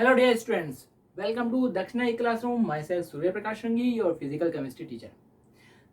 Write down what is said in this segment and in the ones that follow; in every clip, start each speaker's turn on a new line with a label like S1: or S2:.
S1: Hello dear students, welcome to दक्षिणा ई classroom. My self Surya Prakash रंगी, your physical chemistry teacher.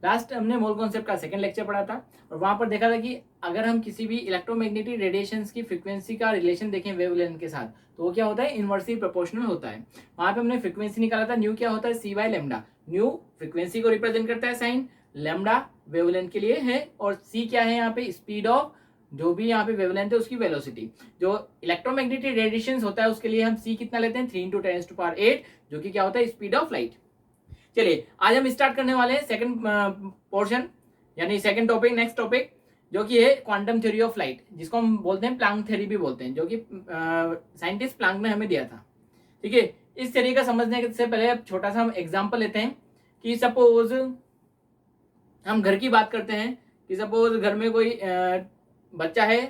S1: Last हमने mole concept का second lecture पढ़ा था और वहां पर देखा था कि अगर हम किसी भी इलेक्ट्रोमैग्नेटिक रेडिएशंस की फ्रीक्वेंसी का रिलेशन देखें वेवलेंथ के साथ तो वो क्या होता है, इनवर्सली प्रोपोर्शनल होता है। वहां पे हमने फ्रीक्वेंसी निकाला था, न्यू क्या होता है, c by lambda. New frequency को रिप्रेजेंट करता है साइन, लेमडा वेवलेंथ के लिए है और सी क्या है यहाँ पे, स्पीड ऑफ जो भी यहाँ पे वेवलेंथ है उसकी वेलोसिटी। जो इलेक्ट्रोमैग्नेटिक रेडिएशंस होता है उसके लिए हम सी कितना लेते हैं, 3 × 10⁸, जो कि क्या होता है, स्पीड ऑफ लाइट। चलिए आज हम स्टार्ट करने वाले हैं सेकंड पोर्शन, यानी सेकंड टॉपिक, नेक्स्ट टॉपिक, जो कि है क्वांटम थ्योरी ऑफ लाइट, जिसको हम बोलते हैं प्लांक थ्योरी भी बोलते हैं, जो कि साइंटिस्ट प्लांक ने हमें दिया था। ठीक है, इस थ्योरी का समझने से पहले छोटा सा हम एग्जांपल लेते हैं कि सपोज हम घर की बात करते हैं कि सपोज घर में कोई बच्चा है,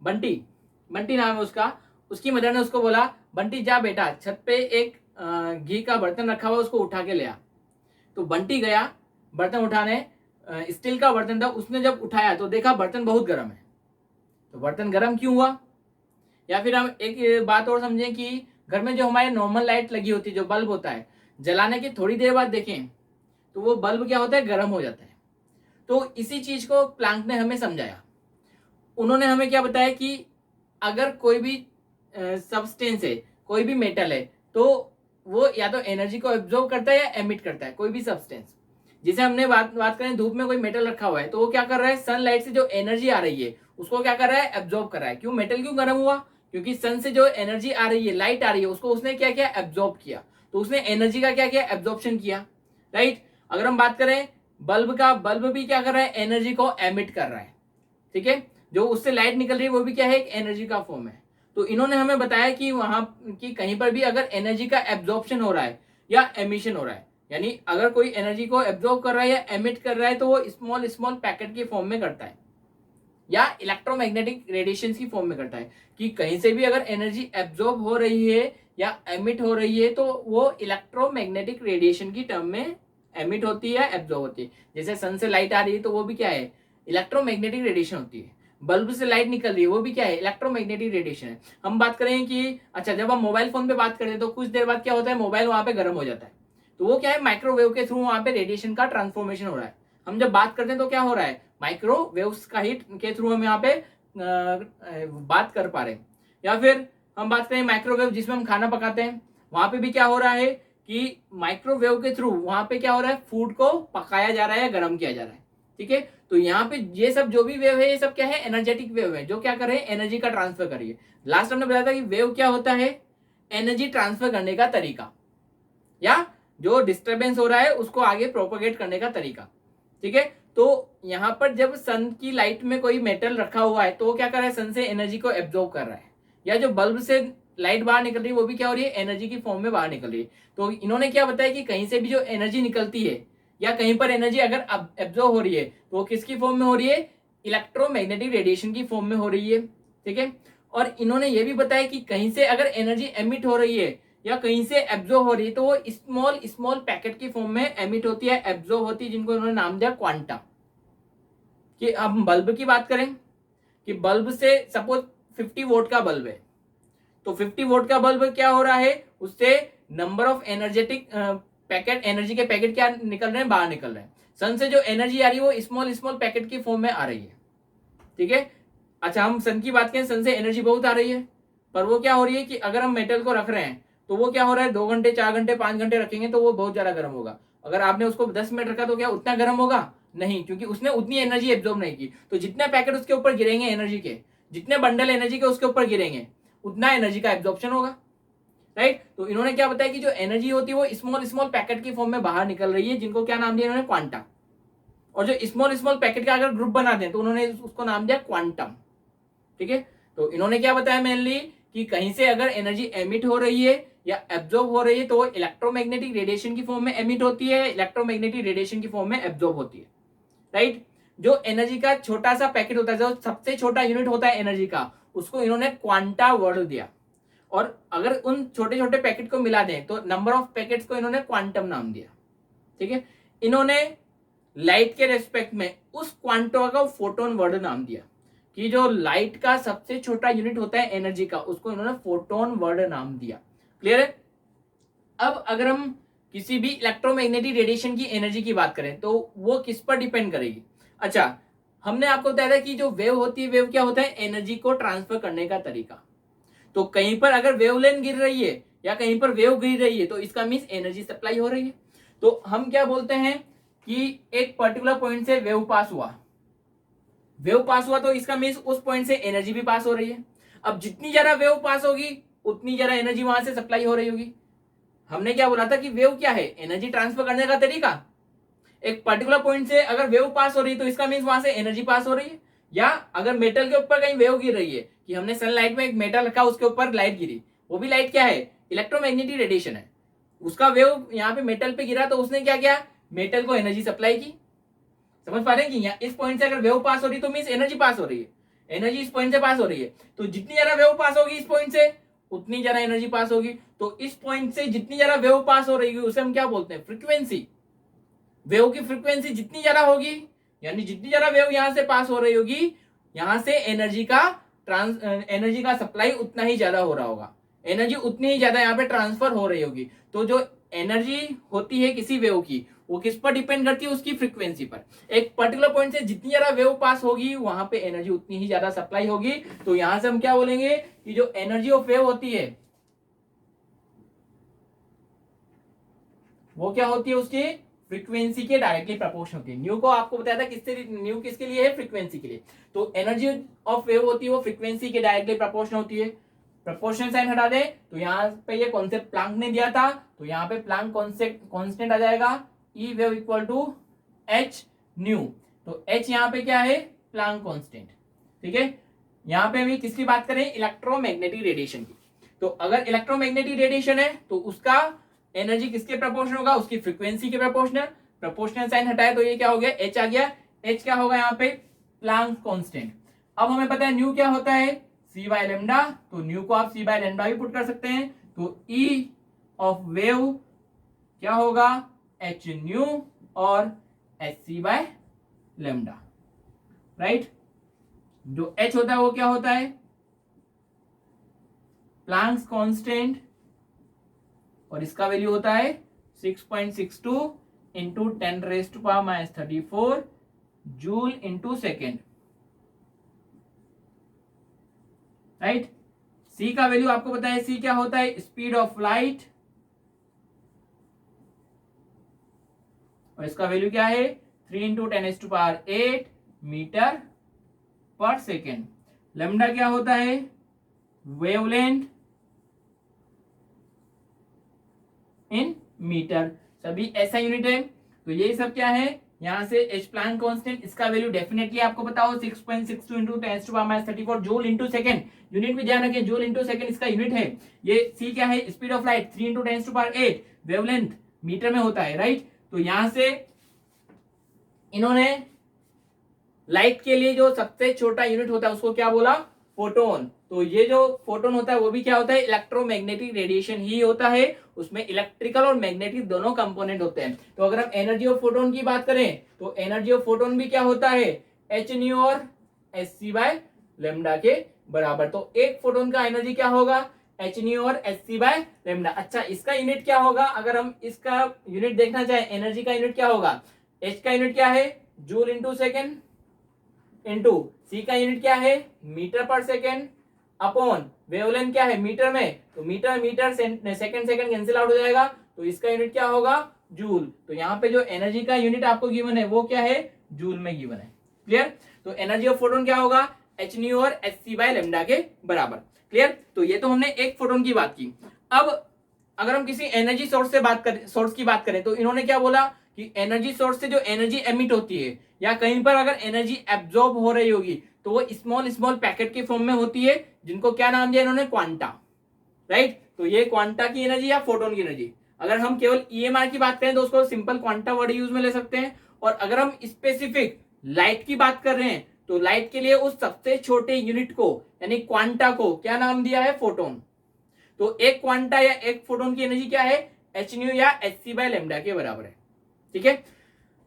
S1: बंटी, बंटी नाम है उसका। उसकी मदर ने उसको बोला, बंटी जा बेटा, छत पे एक घी का बर्तन रखा हुआ, उसको उठा के ले आ। तो बंटी गया बर्तन उठाने, स्टील का बर्तन था, उसने जब उठाया तो देखा बर्तन बहुत गर्म है। तो बर्तन गर्म क्यों हुआ? या फिर हम एक बात और समझें कि घर में जो हमारे नॉर्मल लाइट लगी होती है, जो बल्ब होता है, जलाने की थोड़ी देर बाद देखें तो वो बल्ब क्या होता है, गर्म हो जाता है। तो इसी चीज को प्लांक ने हमें समझाया। उन्होंने हमें क्या बताया कि अगर कोई भी सब्सटेंस है, कोई भी मेटल है, तो वो या तो एनर्जी को एब्जॉर्ब करता है या एमिट करता है। कोई भी सब्सटेंस, जिसे हमने बात करें, धूप में कोई मेटल रखा हुआ है तो वो क्या कर रहा है, सनलाइट से जो एनर्जी आ रही है उसको क्या कर रहा है, एब्जॉर्ब कर रहा है। क्यों मेटल क्यों गर्म हुआ? क्योंकि सन से जो एनर्जी आ रही है, लाइट आ रही है, उसको उसने क्या किया, एब्जॉर्ब किया। तो उसने एनर्जी का क्या किया, एब्जॉर्प्शन किया। राइट। अगर हम बात करें बल्ब का, बल्ब भी क्या कर रहा है, एनर्जी को एमिट कर रहा है। ठीक है, जो उससे लाइट निकल रही है वो भी क्या है, एक एनर्जी का फॉर्म है। तो इन्होंने हमें बताया कि वहां की कहीं पर भी अगर एनर्जी का एब्जॉर्प्शन हो रहा है या एमिशन हो रहा है, यानी अगर कोई एनर्जी को एब्जॉर्ब कर रहा है या एमिट कर रहा है, तो वो स्मॉल स्मॉल पैकेट के फॉर्म में करता है या इलेक्ट्रोमैग्नेटिक रेडिएशन की फॉर्म में करता है। कि कहीं से भी अगर एनर्जी एब्जॉर्ब हो रही है या एमिट हो रही है तो वो इलेक्ट्रोमैग्नेटिक रेडिएशन की टर्म में एमिट होती है, एब्जॉर्ब होती है। जैसे सन से लाइट आ रही है तो वो भी क्या है, इलेक्ट्रोमैग्नेटिक रेडिएशन होती है। बल्ब से लाइट निकल रही है वो भी क्या है, इलेक्ट्रोमैग्नेटिक रेडिएशन है। हम बात करें कि अच्छा, जब हम मोबाइल फोन पे बात करते हैं तो कुछ देर बाद क्या होता है, मोबाइल वहां पे गर्म हो जाता है। तो वो क्या है, माइक्रोवेव के थ्रू वहां पे रेडिएशन का ट्रांसफॉर्मेशन हो रहा है। हम जब बात करते हैं तो क्या हो रहा है, माइक्रोवेव्स का हीट के थ्रू हम यहाँ पे बात कर पा रहे हैं। या फिर हम बात करें माइक्रोवेव जिसमें हम खाना पकाते हैं, वहां पे भी क्या हो रहा है कि माइक्रोवेव के थ्रू वहां पे क्या हो रहा है, फूड को पकाया जा रहा है या गर्म किया जा रहा है। ठीक है, तो यहाँ पे ये सब जो भी वेव है, ये सब क्या है, एनर्जेटिक वेव है, जो क्या कर रहे हैं, एनर्जी का ट्रांसफर कर रही है। लास्ट हमने बताया था कि वेव क्या होता है, एनर्जी ट्रांसफर करने का तरीका, या जो डिस्टरबेंस हो रहा है उसको आगे प्रोपोगेट करने का तरीका। ठीक है, तो यहां पर जब सन की लाइट में कोई मेटल रखा हुआ है तो वो क्या कर रहा है, सन से एनर्जी को एब्जॉर्ब कर रहा है। या जो बल्ब से लाइट बाहर निकल रही है वो भी क्या हो रही है, एनर्जी की फॉर्म में बाहर निकल रही है। तो इन्होंने क्या बताया कि कहीं से भी जो एनर्जी निकलती है या कहीं पर एनर्जी अगर एब्जॉर्ब हो रही है तो वो किसकी फॉर्म में हो रही है, इलेक्ट्रोमैग्नेटिक रेडिएशन की फॉर्म में हो रही है। ठीक है, और इन्होंने ये भी बताया कि कहीं से अगर एनर्जी एमिट हो रही है या कहीं से एब्जॉर्ब हो रही है तो वो स्मॉल स्मॉल पैकेट की फॉर्म में एमिट होती है, एब्जॉर्ब होती है, जिनको इन्होंने नाम दिया क्वांटा। कि अब हम बल्ब की बात करें कि बल्ब से सपोज 50 वोट का बल्ब है, तो 50 वोट का बल्ब क्या हो रहा है, उससे number of energetic packet, energy के पैकेट क्या निकल रहे हैं, बाहर निकल रहे हैं। सन से जो एनर्जी आ रही है वो स्मॉल स्मॉल पैकेट की फॉर्म में आ रही है। ठीक है, अच्छा हम सन की बात करें, सन से एनर्जी बहुत आ रही है, पर वो क्या हो रही है कि अगर हम मेटल को रख रहे हैं तो वो क्या हो रहा है, 2 घंटे 4 घंटे 5 घंटे रखेंगे तो वो बहुत ज्यादा गर्म होगा। अगर आपने उसको 10 मिनट रखा तो क्या उतना गर्म होगा? नहीं, क्योंकि उसने उतनी एनर्जी एब्जॉर्ब नहीं की। तो जितने पैकेट उसके ऊपर गिरेंगे एनर्जी के, जितने बंडल एनर्जी के उसके ऊपर गिरेंगे, उतना एनर्जी का एब्जॉर्प्शन होगा। राइट। तो इन्होंने क्या बताया कि जो एनर्जी होती है वो स्मॉल स्मॉल पैकेट की फॉर्म में बाहर निकल रही है, जिनको क्या नाम दिया इन्होंने, क्वांटा। और जो स्मॉल स्मॉल पैकेट का अगर ग्रुप बना दें तो उन्होंने उसको नाम दिया क्वांटम। ठीक है, तो इन्होंने क्या बताया मेनली कि कहीं से अगर एनर्जी एमिट हो रही है या एब्जॉर्ब हो रही है तो वो इलेक्ट्रोमैग्नेटिक रेडिएशन की फॉर्म में एमिट होती है, इलेक्ट्रोमैग्नेटिक रेडिएशन की फॉर्म में एब्जॉर्ब होती है। राइट। जो एनर्जी का छोटा सा पैकेट होता है, जो सबसे छोटा यूनिट होता है एनर्जी का, उसको इन्होंने क्वांटा वर्ड दिया। और अगर उन छोटे छोटे पैकेट को मिला दें तो नंबर ऑफ पैकेट्स को इन्होंने क्वांटम नाम दिया। ठीक है, इन्होंने लाइट के रेस्पेक्ट में उस क्वांटम का फोटोन वर्ड नाम दिया, कि जो लाइट का सबसे छोटा यूनिट होता है एनर्जी का, उसको इन्होंने फोटोन वर्ड नाम दिया। क्लियर है? अब अगर हम किसी भी इलेक्ट्रोमैग्नेटिक रेडिएशन की एनर्जी की बात करें तो वो किस पर डिपेंड करेगी? अच्छा, हमने आपको बताया था कि जो वेव होती है, वेव क्या होता है? एनर्जी को ट्रांसफर करने का तरीका। तो कहीं पर अगर वेवलेंथ गिर रही है या कहीं पर वेव गिर रही है तो इसका मीन्स एनर्जी सप्लाई हो रही है। तो हम क्या बोलते हैं कि एक पर्टिकुलर पॉइंट से वेव पास हुआ, तो इसका मीन्स उस पॉइंट से एनर्जी भी पास हो रही है। अब जितनी ज्यादा वेव पास होगी उतनी ज्यादा एनर्जी वहां से सप्लाई हो रही होगी। हमने क्या बोला था कि वेव क्या है? एनर्जी ट्रांसफर करने का तरीका। एक पर्टिकुलर पॉइंट से अगर वेव पास हो रही है तो इसका मीन्स वहां से एनर्जी पास हो रही है। या अगर मेटल के ऊपर कहीं वेव गिर रही है, कि हमने सनलाइट में एक मेटल रखा, उसके ऊपर लाइट गिरी, वो भी लाइट क्या है? इलेक्ट्रोमैग्नेटिक रेडिएशन है। उसका वेव यहाँ पे मेटल पे गिरा तो उसने क्या किया? मेटल को एनर्जी सप्लाई की। समझ पा रहे हैं कि यहाँ इस पॉइंट से अगर वेव पास हो रही तो मीन्स एनर्जी पास हो रही है, एनर्जी इस पॉइंट से पास हो रही है। तो जितनी ज्यादा वेव पास होगी इस पॉइंट से उतनी ज्यादा एनर्जी पास होगी। तो इस पॉइंट से जितनी ज्यादा वेव पास हो रही है उसे हम क्या बोलते हैं? फ्रीक्वेंसी। वेव की फ्रीक्वेंसी जितनी ज्यादा होगी, यानी जितनी ज्यादा वेव यहां से पास हो रही होगी, यहां से एनर्जी का सप्लाई उतना ही ज्यादा हो रहा होगा, एनर्जी उतनी ही ज्यादा यहाँ पे ट्रांसफर हो रही होगी। तो जो एनर्जी होती है किसी वेव की, वो किस पर डिपेंड करती है? उसकी फ्रीक्वेंसी पर। एक पर्टिकुलर पॉइंट से जितनी ज्यादा वेव पास होगी वहां पे एनर्जी उतनी ही ज्यादा सप्लाई होगी। तो यहां से हम क्या बोलेंगे कि जो एनर्जी ऑफ वेव होती है वो क्या होती है? उसकी फ्रीक्वेंसी के डायरेक्टली प्रोपोर्शनल होती है। न्यू को आपको बताया था किससे, न्यू किसके लिए है? फ्रीक्वेंसी के लिए। तो एनर्जी ऑफ वेव होती है वो फ्रीक्वेंसी के डायरेक्टली प्रोपोर्शनल होती है। प्रोपोर्शनल साइन हटा दे तो यहाँ पे ये कॉन्सेप्ट प्लांक ने दिया था, तो यहाँ पे प्लांक कॉन्सेप्ट कांस्टेंट आ जाएगा, E wave equal to h nu. तो एच यहाँ पे क्या है? Planck constant. ठीक है, यहाँ पे हम किसकी बात करें? इलेक्ट्रोमैग्नेटिक रेडिएशन की। तो अगर इलेक्ट्रोमैग्नेटिक रेडिएशन है तो उसका एनर्जी किसके प्रोपोर्शनल होगा? उसकी फ्रीक्वेंसी के प्रोपोर्शनल। प्रोपोर्शनल साइन हटाए तो ये क्या हो गया? एच आ गया। एच क्या होगा यहाँ पे? Planck constant. अब हमें पता है न्यू क्या होता है? C by lambda. तो न्यू को आप सी बाय लेमडा भी पुट कर सकते हैं। तो ई ऑफ वेव क्या होगा? एच न्यू और h c by lambda. Right, जो एच होता है वो क्या होता है? प्लांक्स कांस्टेंट, और इसका वैल्यू होता है 6.62 into 10⁻⁻34 joule into second. Right, c का वैल्यू आपको पता है, सी क्या होता है? स्पीड ऑफ लाइट, और इसका वैल्यू क्या है? 3 इंटू 10⁸ मीटर पर सेकेंड। लेमडा क्या होता है? वेवलेंथ इन मीटर, सभी ऐसा यूनिट है। तो ये सब क्या है? यहां से एच प्लांक कांस्टेंट, इसका वैल्यू डेफिनेटली आपको पता हो 6.62 into 10⁻34 joule into second. Unit भी ध्यान रखें, जूल इंटू सेकेंड इसका यूनिट है। ये सी क्या है? Speed of light, 3 into 10⁸, wavelength metre में होता है। राइट, तो यहां से इन्होंने लाइट के लिए जो सबसे छोटा यूनिट होता है उसको क्या बोला? फोटोन। तो ये जो फोटोन होता है वो भी क्या होता है? इलेक्ट्रोमैग्नेटिक रेडिएशन ही होता है। उसमें इलेक्ट्रिकल और मैग्नेटिक दोनों कंपोनेंट होते हैं। तो अगर हम एनर्जी ऑफ फोटोन की बात करें तो एनर्जी ऑफ फोटोन भी क्या होता है? एच न्यू और एच सी बाय लेमडा के बराबर। तो एक फोटोन का एनर्जी क्या होगा? एच न्यू और एच सी बाय लेमडा। अच्छा, इसका यूनिट क्या होगा? अगर हम इसका यूनिट देखना चाहें, एनर्जी का यूनिट क्या होगा? एच का यूनिट क्या है? जूल इंटू सेकेंड, इंटू सी का यूनिट क्या है? मीटर पर सेकेंड, अपॉन वेवलेंथ क्या है? मीटर में, तो metre metre second second cancel out हो जाएगा, तो इसका यूनिट क्या होगा? जूल। तो यहाँ पे जो एनर्जी का यूनिट आपको गिवन है वो क्या है? जूल में गिवन है। क्लियर? तो एनर्जी ऑफ फोटोन क्या होगा? एच न्यू और एच सी बाय लेमडा के बराबर। क्लियर? तो ये तो हमने एक फोटोन की बात की। अब अगर हम किसी एनर्जी सोर्स की बात करें तो इन्होंने क्या बोला कि एनर्जी सोर्स से जो एनर्जी एमिट होती है या कहीं पर अगर एनर्जी एब्जॉर्ब हो रही होगी तो वो स्मॉल स्मॉल पैकेट के फॉर्म में होती है, जिनको क्या नाम दिया इन्होंने? क्वांटा। राइट, तो ये क्वांटा की एनर्जी या फोटोन की एनर्जी। अगर हम केवल ईएमआर की बात करें तो उसको सिंपल क्वांटा वर्ड यूज में ले सकते हैं। और अगर हम स्पेसिफिक लाइट की बात कर रहे हैं तो लाइट के लिए उस सबसे छोटे यूनिट को यानी क्वांटा को क्या नाम दिया है? फोटोन। तो एक क्वांटा या एक फोटोन की एनर्जी क्या है? एच न्यू या एच सी बाय लेमडा के बराबर है। ठीक है,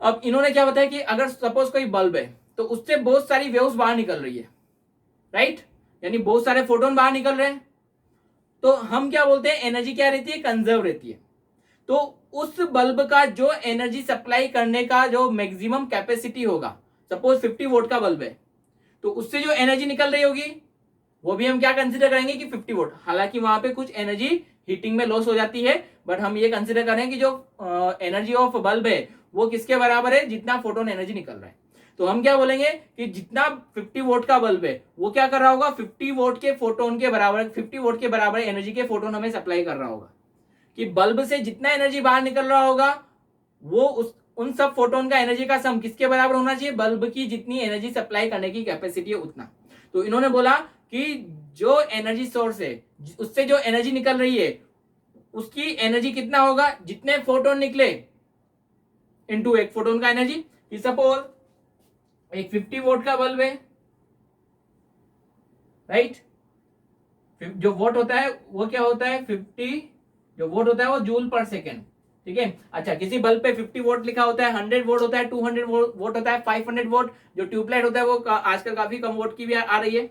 S1: अब इन्होंने क्या बताया कि अगर सपोज कोई बल्ब है तो उससे बहुत सारी वेव्स बाहर निकल रही है। राइट, यानी बहुत सारे फोटोन बाहर निकल रहे हैं। तो हम क्या बोलते हैं, एनर्जी क्या रहती है, कंजर्व रहती है। तो उस बल्ब का जो एनर्जी सप्लाई करने का जो मैक्सिमम कैपेसिटी होगा, सपोज 50 वोल्ट का बल्ब है, तो उससे जो एनर्जी निकल रही होगी वो भी हम क्या कंसीडर करेंगे कि 50 वोल्ट। हालांकि वहां पे कुछ एनर्जी हीटिंग में लॉस हो जाती है, बट हम ये कंसीडर करें कि जो एनर्जी ऑफ बल्ब है वो किसके बराबर है, जितना फोटोन एनर्जी निकल रहा है। तो हम क्या बोलेंगे कि जितना 50 वोल्ट का बल्ब है वो क्या कर रहा होगा, 50 वोल्ट के फोटोन के बराबर, 50 वोल्ट के बराबर एनर्जी के फोटोन हमें सप्लाई कर रहा होगा। कि बल्ब से जितना एनर्जी बाहर निकल रहा होगा वो उन सब फोटोन का एनर्जी का सम किसके बराबर होना चाहिए, बल्ब की जितनी एनर्जी सप्लाई करने की कैपेसिटी है उतना। तो इन्होंने बोला कि जो एनर्जी सोर्स है उससे जो एनर्जी निकल रही है उसकी एनर्जी कितना होगा, जितने फोटोन निकले इनटू एक फोटोन का एनर्जी। सपोज एक 50 वोल्ट का बल्ब है, राइट। जो वोट होता है वो क्या होता है, 50, जो वोट होता है वो जूल पर सेकेंड, ठीक है। अच्छा, किसी बल्ब पे 50 वोट लिखा होता है, 100 वोट होता है, 200 वोट होता है, 500 वोट। जो ट्यूबलाइट होता है वो आजकल काफी कम वोट की भी आ रही है।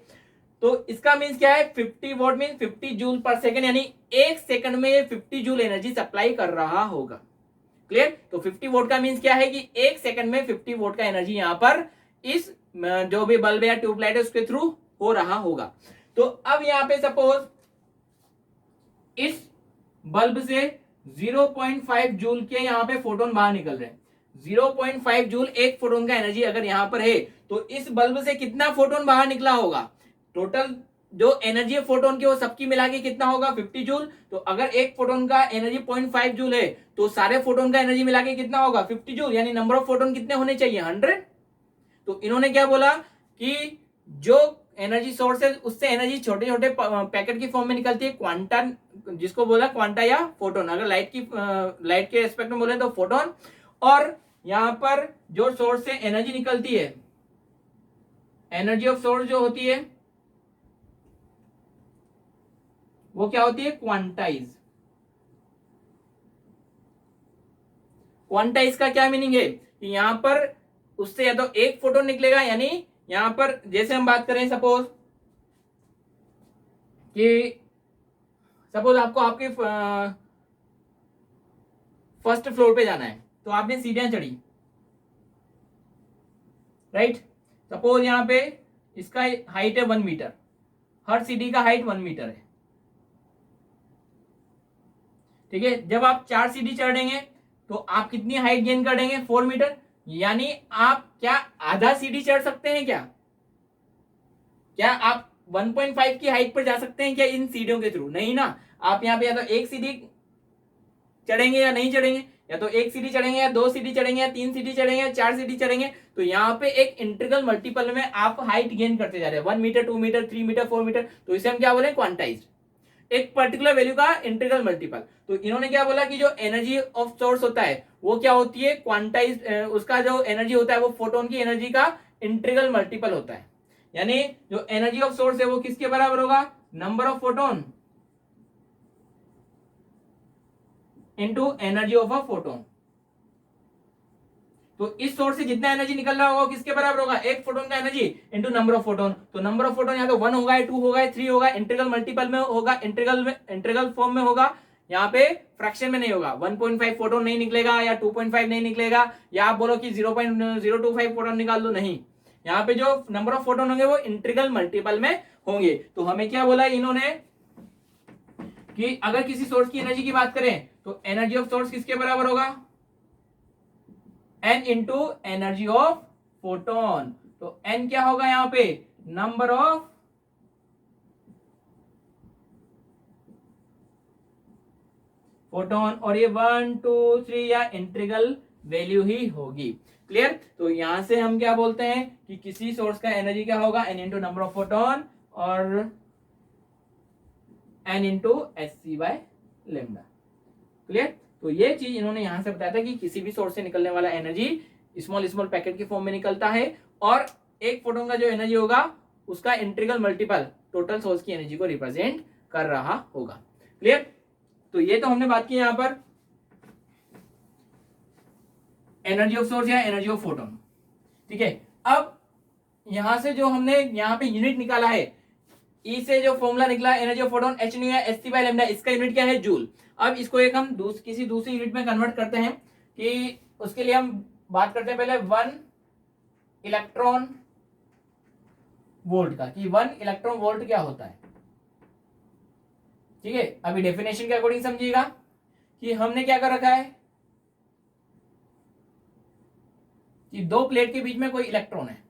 S1: तो इसका मीन्स क्या है, 50 वोट मीन्स 50 जूल पर सेकेंड, यानी एक सेकंड में ये 50 जूल एनर्जी सप्लाई कर रहा होगा। क्लियर। तो 50 वोट का मीन्स क्या है कि एक सेकंड में 50 वोट का एनर्जी यहां पर इस जो भी बल्ब या ट्यूबलाइट है उसके थ्रू हो रहा होगा। तो अब यहां पे सपोज इस बल्ब से 0.5 जूल के यहां पे फोटोन बाहर निकल रहे हैं। 0.5 जूल एक फोटोन का एनर्जी अगर यहां पर है तो इस बल्ब से कितना फोटोन बाहर निकला होगा, टोटल जो एनर्जी है फोटोन की वो सबकी मिला के कितना होगा, 50 जूल। तो अगर एक फोटोन का एनर्जी 0.5 जूल है तो सारे फोटोन का एनर्जी मिला के कितना होगा, 50 जूल। यानी नंबर ऑफ फोटोन कितने होने चाहिए, 100। तो इन्होंने क्या बोला कि जो एनर्जी सोर्स है उससे एनर्जी छोटे छोटे पैकेट की फॉर्म में निकलती है, क्वांटा, जिसको बोला क्वांटा या फोटोन। अगर लाइट के एस्पेक्ट में बोले तो फोटोन। और यहां पर जो सोर्स से एनर्जी निकलती है, एनर्जी ऑफ सोर्स जो होती है वो क्या होती है, क्वांटाइज। क्वांटाइज का क्या मीनिंग है कि यहां पर उससे या तो एक फोटोन निकलेगा, यानी यहां पर जैसे हम बात करें सपोज कि सपोज आपको आपके फर्स्ट फ्लोर पे जाना है, तो आपने सीढ़ियां चढ़ी, राइट। सपोज यहां पे इसका हाइट है 1 मीटर, हर सीढ़ी का हाइट 1 मीटर है, ठीक है। जब आप 4 सीढ़ी चढ़ेंगे तो आप कितनी हाइट गेन करेंगे, 4 मीटर। यानी आप क्या आधा सीढ़ी चढ़ सकते हैं, क्या आप 1.5 की हाइट पर जा सकते हैं क्या इन सीढ़ियों के थ्रू, नहीं ना। आप यहाँ पे या तो एक सीढ़ी चढ़ेंगे या नहीं चढ़ेंगे, या तो एक सीढ़ी चढ़ेंगे या 2 सीढ़ी चढ़ेंगे या 3 सीढ़ी चढ़ेंगे या 4 सीढ़ी चढ़ेंगे। तो यहाँ पे एक इंटीग्रल मल्टीपल में आप हाइट गेन करते जा रहे हैं, 1 मीटर, 2 मीटर, 3 मीटर, 4 मीटर। तो इसे हम क्या बोले, क्वांटाइज्ड, एक पर्टिकुलर वैल्यू का इंटीग्रल मल्टीपल। तो इन्होंने क्या बोला कि जो एनर्जी ऑफ सोर्स होता है वो क्या होती है, क्वांटाइज, उसका जो एनर्जी होता है वो फोटोन की एनर्जी का इंटीग्रल मल्टीपल होता है। यानी जो एनर्जी ऑफ सोर्स है वो किसके बराबर होगा, number of photon into energy of a photon. तो इस सोर्स से जितना एनर्जी निकल रहा होगा किसके बराबर होगा, एक फोटोन का energy into number of photon. तो नंबर ऑफ फोटोन या तो 1 होगा, 2 होगा, 3 होगा, इंटीग्रल मल्टीपल में होगा, इंटीग्रल फॉर्म में होगा, यहाँ पे फ्रैक्शन में नहीं होगा। 1.5 फोटोन नहीं निकलेगा या 2.5 नहीं निकलेगा, या आप बोलो कि 0.025 फोटोन निकाल दो, नहीं। यहाँ पे जो नंबर ऑफ फोटोन होंगे वो इंटीग्रल मल्टीपल में होंगे। तो हमें क्या बोला इन्होंने कि अगर किसी सोर्स की एनर्जी की बात करें तो एनर्जी ऑफ सोर्स किसके बराबर होगा, n into energy of photon. तो n क्या होगा यहां पे, नंबर ऑफ फोटोन, और ये 1 2 3 या इंटीग्रल वैल्यू ही होगी। क्लियर। तो यहां से हम क्या बोलते हैं कि किसी सोर्स का एनर्जी क्या होगा, n into number of photon और n into SC by lambda. Clear. तो ये चीज इन्होंने यहां से बताया था कि किसी भी सोर्स से निकलने वाला एनर्जी स्मॉल स्मॉल पैकेट के फॉर्म में निकलता है, और एक फोटोन का जो एनर्जी होगा उसका इंटीग्रल मल्टीपल टोटल सोर्स की एनर्जी को रिप्रेजेंट कर रहा होगा। क्लियर। तो ये तो हमने बात की यहां पर एनर्जी ऑफ सोर्स या एनर्जी ऑफ फोटोन, ठीक है। अब यहां से जो हमने यहां पे यूनिट निकाला है ई से जो फॉर्मूला निकला energy of photon H new है एच बाय लैम्डा, इसका यूनिट क्या है जूल। अब इसको एक हम किसी दूसरी यूनिट में कन्वर्ट करते हैं कि उसके लिए हम बात करते हैं पहले 1 इलेक्ट्रॉन वोल्ट का, कि 1 इलेक्ट्रॉन वोल्ट क्या होता है। ठीक है, अभी डेफिनेशन के अकॉर्डिंग समझिएगा कि हमने क्या कर रखा है कि दो प्लेट के बीच में कोई इलेक्ट्रॉन है।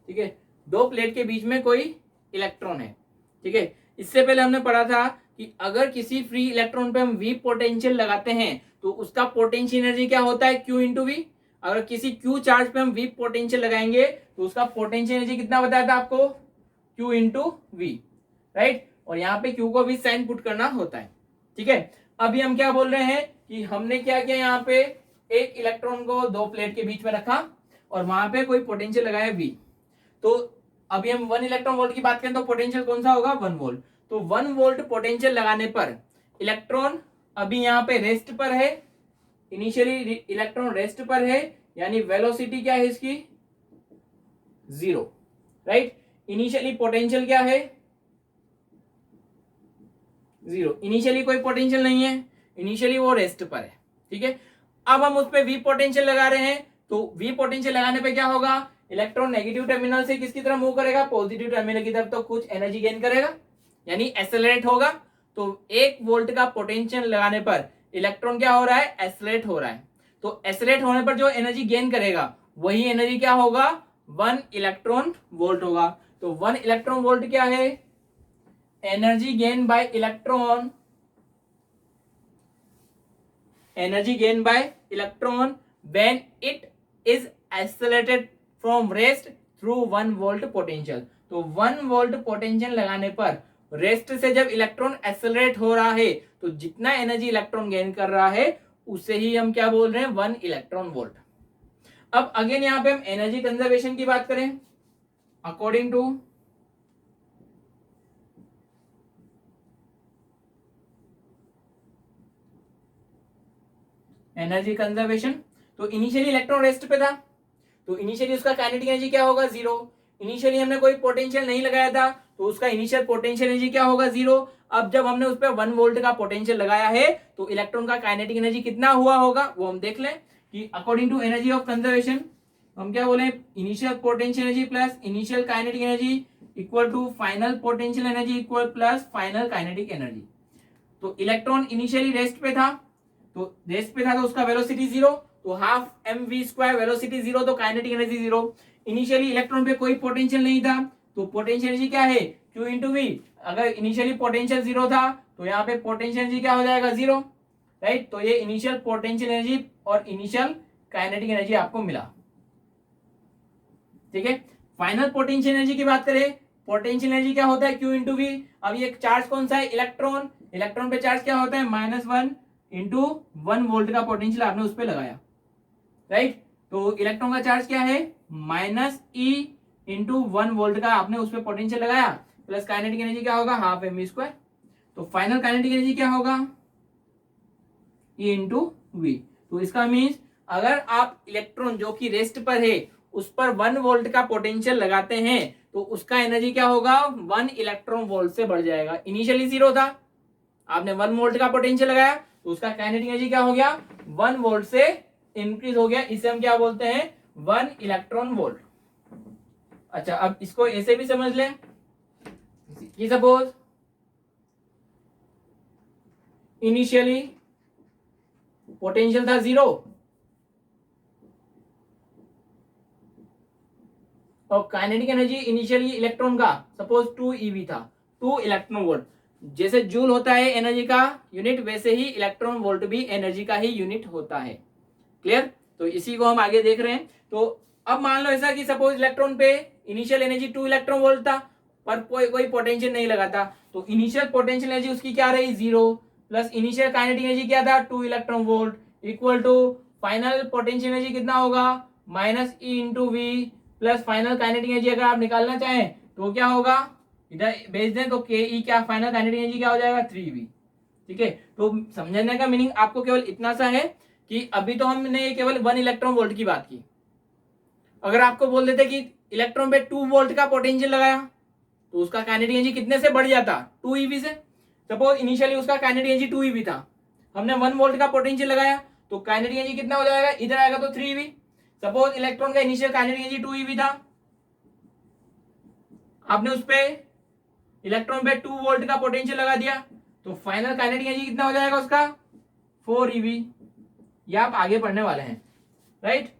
S1: ठीक है, दो प्लेट के बीच में कोई इलेक्ट्रॉन है। ठीक है, इससे पहले हमने पढ़ा था कि अगर किसी फ्री इलेक्ट्रॉन पे हम वी पोटेंशियल लगाते हैं तो उसका पोटेंशियल एनर्जी क्या होता है Q इंटू वी। अगर किसी Q चार्ज पे हम वी पोटेंशियल लगाएंगे तो उसका पोटेंशियल एनर्जी कितना बताया था आपको, Q इंटू वी, राइट। और यहाँ पे Q को भी साइन पुट करना होता है। ठीक है, अभी हम क्या बोल रहे हैं कि हमने क्या किया, यहाँ पे एक इलेक्ट्रॉन को दो प्लेट के बीच में रखा और वहां पे कोई पोटेंशियल लगाया V। तो अभी हम 1 इलेक्ट्रॉन वोल्ट की बात करें तो पोटेंशियल कौन सा होगा, 1 वोल्ट। तो 1 वोल्ट पोटेंशियल लगाने पर इलेक्ट्रॉन अभी यहाँ पे रेस्ट पर है, इनिशियली इलेक्ट्रॉन रेस्ट पर है, यानी वेलोसिटी क्या है इसकी 0, राइट। इनिशियली पोटेंशियल क्या है 0, इनिशियली कोई पोटेंशियल नहीं है, इनिशियली वो रेस्ट पर है। ठीक है, अब हम उस पर वी पोटेंशियल लगा रहे हैं तो वी पोटेंशियल लगाने पे क्या होगा, इलेक्ट्रॉन नेगेटिव टर्मिनल से किसकी तरफ मूव करेगा, पॉजिटिव टर्मिनल की तरफ, तो कुछ एनर्जी गेन करेगा यानी एक्सेलरेट होगा। तो 1 वोल्ट का पोटेंशियल लगाने पर इलेक्ट्रॉन क्या हो रहा है, एक्सेलरेट हो रहा है। तो एक्सेलरेट होने पर जो एनर्जी गेन करेगा वही एनर्जी क्या होगा, 1 इलेक्ट्रॉन वोल्ट होगा। तो 1 इलेक्ट्रॉन वोल्ट क्या है, energy gain by electron, energy gain by electron when it is accelerated from rest through 1 volt potential. तो 1 वोल्ट पोटेंशियल लगाने पर रेस्ट से जब इलेक्ट्रॉन एक्सेलरेट हो रहा है तो जितना एनर्जी इलेक्ट्रॉन गेन कर रहा है उसे ही हम क्या बोल रहे हैं, 1 इलेक्ट्रॉन वोल्ट। अब अगेन यहां पे हम एनर्जी कंजर्वेशन की बात करें, अकॉर्डिंग टू एनर्जी कंजर्वेशन, तो इनिशियली इलेक्ट्रॉन रेस्ट पे था तो इनिशियली उसका काइनेटिक एनर्जी क्या होगा 0। इनिशियली हमने कोई पोटेंशियल नहीं लगाया था तो उसका इनिशियल पोटेंशियल एनर्जी क्या होगा 0। अब जब हमने उस पर 1 वोल्ट का पोटेंशियल लगाया है तो इलेक्ट्रॉन का काइनेटिक एनर्जी कितना हुआ होगा वो हम देख लें कि according to energy of conservation हम क्या बोले, initial potential energy plus initial kinetic energy equal to final potential energy equal plus final kinetic energy. तो इलेक्ट्रॉन इनिशियली रेस्ट पे था तो रेस्ट पे था तो उसका वेलोसिटी 0, तो हाफ mv², वेलोसिटी 0 तो काइनेटिक एनर्जी 0। इनिशियली इलेक्ट्रॉन पे कोई पोटेंशियल नहीं था तो पोटेंशियल एनर्जी क्या है Q इंटू वी। अगर इनिशियली पोटेंशियल 0 था तो यहाँ पे पोटेंशियल एनर्जी क्या हो जाएगा 0, राइट। तो ये इनिशियल पोटेंशियल एनर्जी और इनिशियल काइनेटिक एनर्जी आपको मिला। ठीक है, फाइनल पोटेंशियल एनर्जी की बात करें, पोटेंशियल एनर्जी क्या होता है Q इंटू वी। अब ये चार्ज कौन सा है, इलेक्ट्रॉन, इलेक्ट्रॉन पे चार्ज क्या होता है -1 इंटू 1 वोल्ट का पोटेंशियल आपने उस पर लगाया, राइट। तो इलेक्ट्रॉन का चार्ज क्या है -e इंटू 1 वोल्ट का आपने उस पर पोटेंशियल लगाया, प्लस काइनेटिक एनर्जी क्या होगा हाफ mv²। तो फाइनल काइनेटिक एनर्जी क्या होगा E इंटू वी। तो इसका मीन्स अगर आप इलेक्ट्रॉन जो कि रेस्ट पर है उस पर 1 वोल्ट का पोटेंशियल लगाते हैं तो उसका एनर्जी क्या होगा 1 इलेक्ट्रॉन वोल्ट से बढ़ जाएगा। इनिशियली 0 था, आपने 1 वोल्ट का पोटेंशियल लगाया तो उसका काइनेटिक एनर्जी क्या हो गया 1 वोल्ट से इंक्रीज हो गया, इसे हम क्या बोलते हैं 1 इलेक्ट्रॉन वोल्ट। अच्छा, अब इसको ऐसे भी समझ लें कि सपोज इनिशियली पोटेंशियल था 0 और काइनेटिक एनर्जी इनिशियली इलेक्ट्रॉन का सपोज 2 eV था, 2 इलेक्ट्रॉन वोल्ट। जैसे जूल होता है एनर्जी का यूनिट वैसे ही इलेक्ट्रॉन वोल्ट भी एनर्जी का ही यूनिट होता है। क्लियर, तो इसी को हम आगे देख रहे हैं। तो अब मान लो ऐसा कि सपोज इलेक्ट्रॉन पे इनिशियल एनर्जी 2 इलेक्ट्रॉन वोल्ट था पर कोई पोटेंशियल नहीं लगा था तो इनिशियल पोटेंशियल एनर्जी उसकी क्या रही 0 प्लस इनिशियल काइनेटिक एनर्जी क्या था 2 electron volt equal to final potential energy कितना होगा -e into V plus final kinetic energy अगर आप निकालना चाहें तो क्या होगा, इधर भेज दें तो के ई क्या फाइनल काइनेटिक एनर्जी क्या हो जाएगा 3v। ठीक है, तो समझने का मीनिंग आपको केवल इतना सा है कि अभी तो हमने केवल 1 इलेक्ट्रॉन वोल्ट की बात की। अगर आपको बोल देते कि इलेक्ट्रॉन पे 2 वोल्ट का पोटेंशियल लगाया तो उसका काइनेटिक एनर्जी कितने से बढ़ जाता, 2 eV से। सपोज इनिशियली उसका काइनेटिक एनर्जी 2 eV था, हमने 1 वोल्ट का पोटेंशियल लगाया तो काइनेटिक एनर्जी कितना हो जाएगा, इधर आएगा तो 3 eV। सपोज इलेक्ट्रॉन का इनिशियल काइनेटिक एनर्जी 2 eV था, आपने उस पे इलेक्ट्रॉन पे 2 वोल्ट का पोटेंशियल लगा दिया तो फाइनल काइनेटिक एनर्जी कितना हो जाएगा उसका, 4 eV। ये आप आगे पढ़ने वाले हैं, राइट।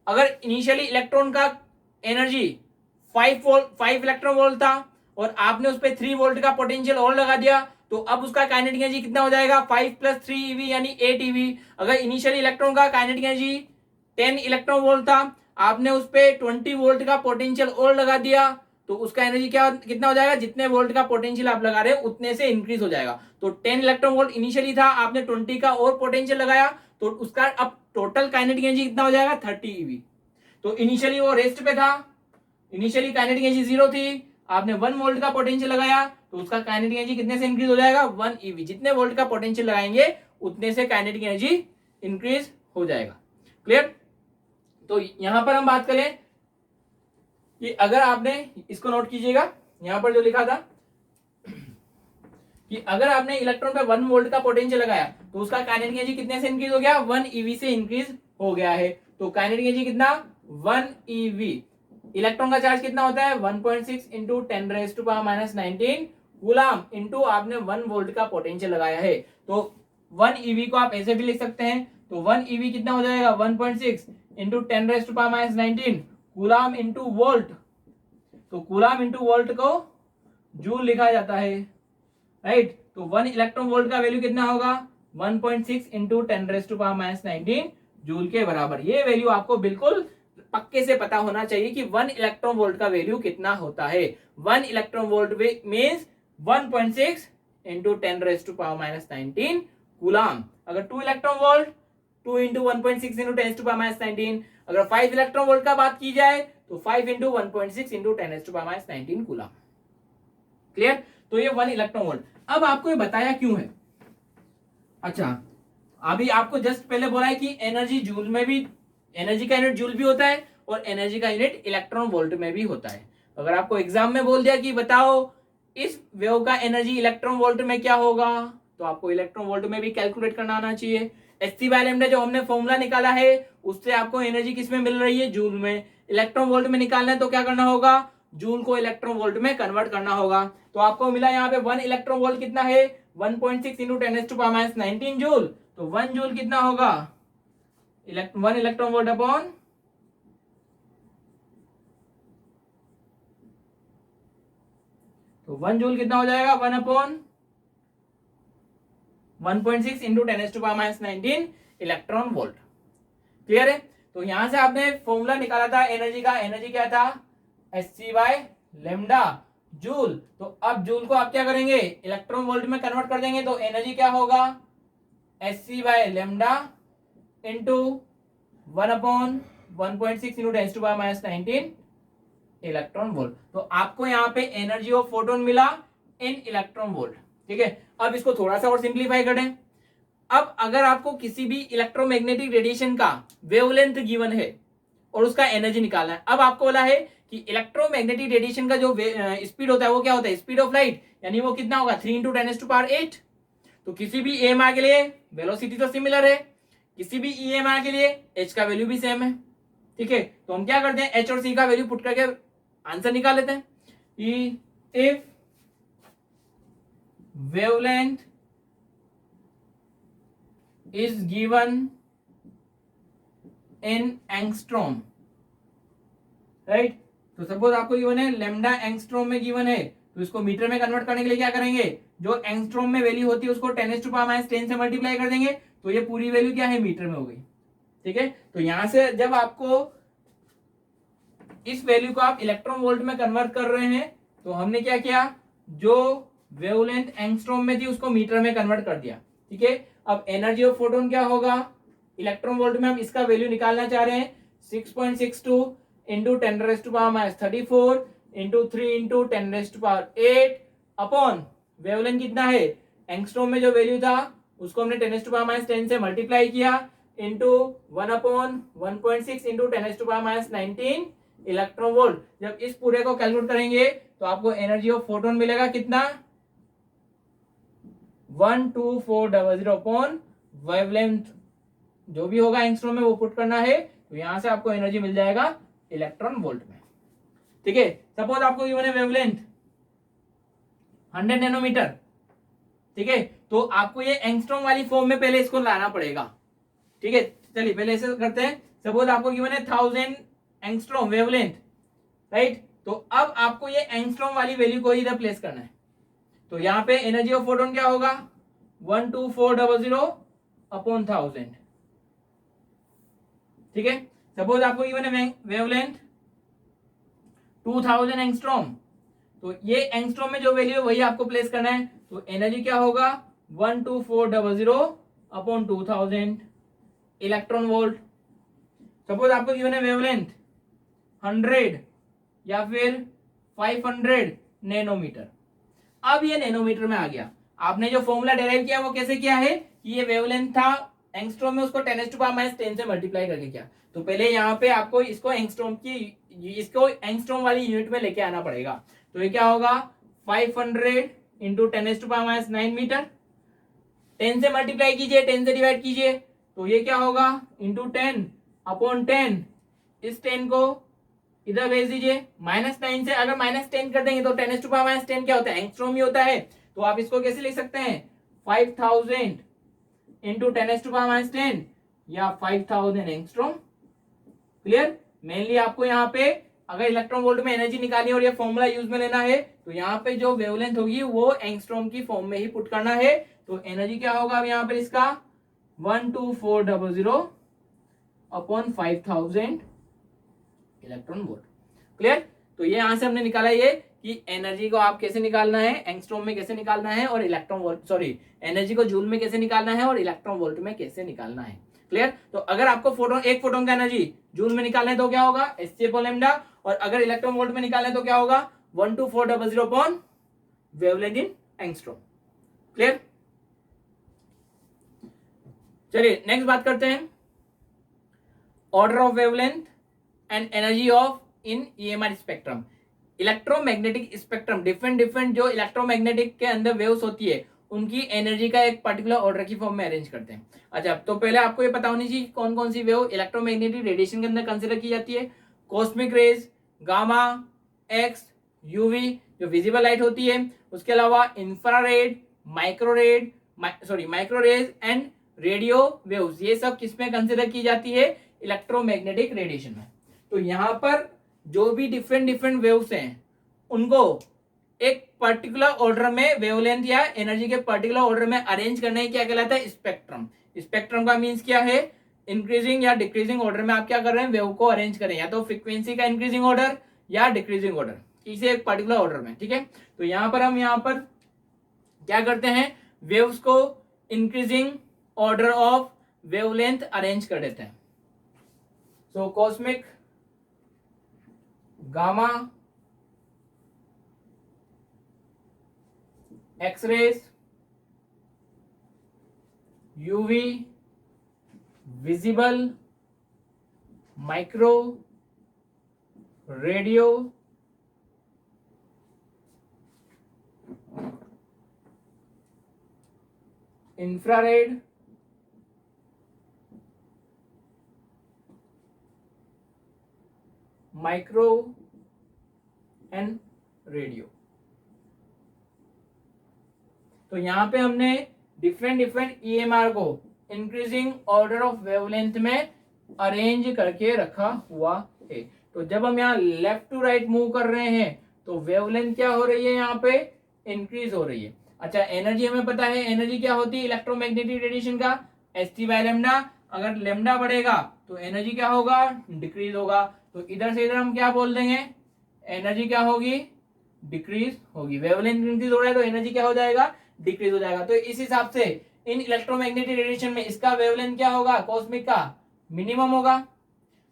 S1: अगर इनिशियली इलेक्ट्रॉन का एनर्जी 5 इलेक्ट्रॉन वोल्ट था और आपने उस पर 3 वोल्ट का पोटेंशियल और लगा दिया तो अब उसका काइनेटिक एनर्जी कितना हो जाएगा, 5 + 3 eV यानी 8 eV। अगर इनिशियली इलेक्ट्रॉन का काइनेटिक एनर्जी 10 इलेक्ट्रॉन वोल्ट था, आपने उस पर 20 वोल्ट का पोटेंशियल और लगा दिया तो उसका एनर्जी क्या कितना हो जाएगा, जितने वोल्ट का पोटेंशियल आप लगा रहे हो उतने से इंक्रीज हो जाएगा। तो 10 इलेक्ट्रॉन वोल्ट इनिशियली था, आपने 20 का और पोटेंशियल लगाया तो उसका अब टोटल काइनेटिक एनर्जी कितना हो जाएगा, 30 eV। तो इनिशियली वो रेस्ट पे था, इनिशियली काइनेटिक एनर्जी 0 थी, आपने 1 वोल्ट का पोटेंशियल लगाया तो उसका काइनेटिक एनर्जी कितने से इंक्रीज हो जाएगा, 1 eV। जितने वोल्ट का पोटेंशियल लगाएंगे उतने से काइनेटिक एनर्जी इंक्रीज हो जाएगा। क्लियर। तो यहां पर हम बात करें कि अगर आपने इसको नोट कीजिएगा, यहां पर जो लिखा था कि अगर आपने इलेक्ट्रॉन पे 1 वोल्ट का पोटेंशियल लगाया तो उसका काइनेटिक एनर्जी कितने से इंक्रीज हो गया, 1 eV से इंक्रीज हो गया है। तो काइनेटिक एनर्जी कितना, 1 eV। इलेक्ट्रॉन का चार्ज कितना होता है, 1.6 इंटू 10⁻⁻19 कूलम इंटू आपने 1 वोल्ट का पोटेंशियल लगाया है। तो 1 eV को आप ऐसे भी लिख सकते हैं, तो 1 eV कितना हो जाएगा, 1.6 इंटू 10⁻⁻19 कूलम इंटू वोल्ट। तो कूलम इंटू वोल्ट को जूल लिखा जाता है, राइट। तो 1 इलेक्ट्रॉन वोल्ट का वैल्यू कितना होगा, 1.6 इंटू 10⁻⁻19 जूल के बराबर। ये वैल्यू आपको बिल्कुल पक्के से पता होना चाहिए कि 1 इलेक्ट्रॉन वोल्ट का वैल्यू कितना होता है। 1 electron volt means 1.6 into 10⁻⁻19 coulomb. अगर 2 इलेक्ट्रॉन वोल्ट, 2 इंटू 1.6 इंटू 10⁻⁻19। अगर 5 इलेक्ट्रॉन वोल्ट का बात की जाए तो 5 इंटू 1.6 इंटू 10⁻⁻19 कूलम। क्लियर। तो ये 1 इलेक्ट्रॉन वोल्ट। अब आपको ये बताया क्यों है, अच्छा अभी आपको जस्ट पहले बोला है कि एनर्जी जूल में भी, एनर्जी का यूनिट जूल भी होता है और एनर्जी का यूनिट इलेक्ट्रॉन वोल्ट में भी होता है। अगर आपको एग्जाम में बोल दिया कि बताओ इस वेव का एनर्जी इलेक्ट्रॉन वोल्ट में क्या होगा, तो आपको इलेक्ट्रॉन वोल्ट में भी कैलकुलेट करना आना चाहिए। Hc/λ जो हमने फॉर्मूला निकाला है उससे आपको एनर्जी किस में मिल रही है, जूल में। इलेक्ट्रॉन वोल्ट में निकालना है तो क्या करना होगा, जूल को इलेक्ट्रॉन वोल्ट में कन्वर्ट करना होगा। तो आपको मिला यहाँ पे 1 इलेक्ट्रॉन वोल्ट कितना है, 1.6 इंटू 10⁻⁻19 जूल। तो 1 जूल कितना होगा, 1 इलेक्ट्रॉन वोल्ट अपॉन तो 1 जूल कितना हो जाएगा, 1 upon 1.6 into 10⁻⁻19 electron volt. Clear है। तो यहां से आपने फॉर्मूला निकाला था एनर्जी का, एनर्जी क्या था, Hc/λ जूल। तो अब जूल को आप क्या करेंगे, इलेक्ट्रॉन वोल्ट में कन्वर्ट कर देंगे तो एनर्जी क्या होगा, Hc/λ into 1 upon 1.6 into 10⁻⁻19 electron volt. तो आपको यहाँ पे एनर्जी ऑफ फोटोन मिला इन इलेक्ट्रॉन वोल्ट। ठीक है। अब इसको थोड़ा सा और सिंप्लीफाई करें। अब अगर आपको किसी भी इलेक्ट्रोमैग्नेटिक रेडिएशन का वेवलेंथ गिवन है और उसका एनर्जी निकालना है, अब आपको बोला है कि इलेक्ट्रोमैग्नेटिक रेडिएशन का जो स्पीड होता है वो क्या होता है, स्पीड ऑफ लाइट, यानी वो कितना होगा, 3 इंटू 10⁸। तो किसी भी EMR के लिए वेलोसिटी तो सिमिलर है, किसी भी EMR के लिए h का वैल्यू भी सेम है। ठीक है। तो हम क्या करते हैं, h और c का वैल्यू पुट करके आंसर निकाल लेते हैं। If wavelength is given in angstrom, right. तो सपोज आपको गिवन है लैम्डा एंगस्ट्रॉम में गिवन है, तो इसको मीटर में कन्वर्ट करने के लिए क्या करेंगे, जो एंगस्ट्रॉम में वैल्यू होती है उसको 10⁻10 से मल्टीप्लाई कर देंगे तो ये पूरी वैल्यू क्या है, मीटर में हो गई। ठीक है। तो यहां से जब आपको इस वैल्यू को आप इलेक्ट्रॉन वोल्ट में कन्वर्ट कर रहे हैं तो हमने क्या किया, जो वेवलेंथ एंगस्ट्रॉम में थी उसको मीटर में कन्वर्ट कर दिया। ठीक है। अब एनर्जी ऑफ फोटोन क्या होगा, इलेक्ट्रॉन वोल्ट में हम इसका वैल्यू निकालना चाह रहे हैं, 6.62 into 10⁻34 into 3 into 10⁸ upon wavelength कितना है, एंगस्ट्रॉम में जो वैल्यू था उसको हमने 10⁻10 से मल्टीप्लाई किया into 1 upon 1.6 into 10⁻19 electron volt. जब इस पूरे को कैलकुलेट करेंगे तो आपको एनर्जी ऑफ फोटोन मिलेगा कितना, 12400 अपॉन वेवलेंथ, जो भी होगा एंगस्ट्रॉम में वो पुट करना है, तो यहां से आपको एनर्जी मिल जाएगा इलेक्ट्रॉन वोल्ट में। ठीक है, सपोज आपको गिवन है वेवलेंथ 100 नैनोमीटर। ठीक है, तो आपको ये एंगस्ट्रॉम वाली फॉर्म में पहले इसको लाना पड़ेगा। ठीक है, चलिए पहले ऐसे करते हैं। सपोज आपको गिवन है 1000 एंगस्ट्रॉम वेवलेंथ, राइट। तो अब आपको ये एंगस्ट्रॉम वाली वैल्यू को इधर प्लेस करना है। तो यहाँ पे एनर्जी ऑफ फोटोन क्या होगा, 12400 अपॉन 1000। ठीक है, सपोज आपको गिवन है वेवलेंथ 2000 एंगस्ट्रॉम, तो ये एंगस्ट्रॉम में जो वैल्यू है वही आपको प्लेस करना है। तो एनर्जी क्या होगा, 12400 अपॉन 2000 इलेक्ट्रॉन वोल्ट। सपोज आपको गिवन है वेवलेंथ 100 या फिर 500 नैनोमीटर। अब ये नैनोमीटर में आ गया। आपने जो फॉर्मूला डेराइव किया वो कैसे किया है कि ये वेवलेंथ था एंगस्ट्रॉम में, उसको 10⁻⁻10 से मल्टीप्लाई करके किया। तो पहले यहाँ पे आपको इसको एंगस्ट्रॉम वाली यूनिट में लेके आना पड़ेगा। तो ये क्या होगा, 500 इंटू 10⁻⁹ मीटर, 10 से मल्टीप्लाई कीजिए, 10 से डिवाइड कीजिए, तो ये क्या होगा इंटू 10 अपॉन 10। इस 10 को इधर भेज दीजिए, -9 से अगर -10 कर देंगे तो 10⁻⁻10 क्या होता है, एंगस्ट्रॉम ही होता है। तो आप इसको कैसे लिख सकते हैं, 5000 इंटू 10⁻10 या 5000 एंगस्ट्रॉम। क्लियर। मेनली आपको यहाँ पे अगर इलेक्ट्रॉन वोल्ट में एनर्जी निकालनी और ये फॉर्मूला यूज में लेना है तो यहाँ पे जो वेवलेंथ होगी वो एंगस्ट्रॉम की फॉर्म में ही पुट करना है। तो एनर्जी क्या होगा अब यहाँ पर इसका, 12400 अपॉन 5000 इलेक्ट्रॉन वोल्ट। क्लियर। तो ये यहां से हमने निकाला ये कि एनर्जी को आप कैसे निकालना है, एंगस्ट्रॉम में कैसे निकालना है, और इलेक्ट्रॉन वोल्ट एनर्जी को जूल में कैसे निकालना है और इलेक्ट्रॉन वोल्ट में कैसे निकालना है। क्लियर। तो अगर आपको एक फोटोन का एनर्जी जूल में निकालना है तो क्या होगा, Hc/λ, और अगर इलेक्ट्रॉन वोल्ट में निकालना है तो क्या होगा, 12400 अपॉन वेवलेंथ इन एंगस्ट्रॉम। क्लियर। चलिए नेक्स्ट बात करते हैं, order of wavelength and energy of in EMR spectrum. Electromagnetic spectrum, different जो इलेक्ट्रोमैग्नेटिक के अंदर वेव्स होती है उनकी एनर्जी का एक पर्टिकुलर ऑर्डर की फॉर्म में अरेंज करते हैं। अच्छा, तो पहले आपको ये पता होनी चाहिए कौन कौन सी वेव इलेक्ट्रोमैग्नेटिक रेडिएशन के अंदर कंसीडर की जाती है। Cosmic rays, gamma, x, UV जो विजिबल लाइट होती है, उसके अलावा इंफ्रारेड, माइक्रोरेज एंड रेडियो वेव्स, ये सब किसमें कंसीडर की जाती है, इलेक्ट्रोमैग्नेटिक रेडिएशन में। तो यहां पर जो भी डिफरेंट वेव्स हैं उनको एक पर्टिकुलर ऑर्डर में वेवलेंथ या एनर्जी के पर्टिकुलर ऑर्डर में अरेंज करना है, क्या कहलाता है, स्पेक्ट्रम। स्पेक्ट्रम का मींस क्या है, इंक्रीजिंग या डिक्रीजिंग ऑर्डर में आप क्या कर रहे हैं, वेव को अरेंज करें, या तो फ्रीक्वेंसी का इंक्रीजिंग ऑर्डर या डिक्रीजिंग ऑर्डर, किसी एक पर्टिकुलर ऑर्डर में। ठीक है, तो यहां पर हम क्या करते हैं, वेव्स को increasing order of wavelength arrange कर देते हैं। So cosmic, gamma, x-rays, UV, visible, micro, radio, infrared, micro and radio. तो यहां पे हमने डिफरेंट EMR को इंक्रीजिंग ऑर्डर ऑफ वेवलेंथ में अरेंज करके रखा हुआ है। तो जब हम यहाँ लेफ्ट टू राइट मूव कर रहे हैं तो वेवलेंथ क्या हो रही है, यहाँ पे इंक्रीज हो रही है। अच्छा, एनर्जी हमें पता है, एनर्जी क्या होती है इलेक्ट्रोमैग्नेटिक रेडिएशन का, Hc/λ। अगर लेमडा बढ़ेगा तो एनर्जी क्या होगा, डिक्रीज होगा। तो इधर से इधर हम क्या बोल देंगे, एनर्जी क्या होगी, डिक्रीज होगी। वेवलेंथ इंक्रीज हो रहा है तो एनर्जी क्या हो जाएगा, डिक्रीज हो जाएगा। तो इस हिसाब से इन इलेक्ट्रोमैग्नेटिक रेडिएशन में इसका वेवलेंथ क्या होगा, कॉस्मिक का मिनिमम होगा,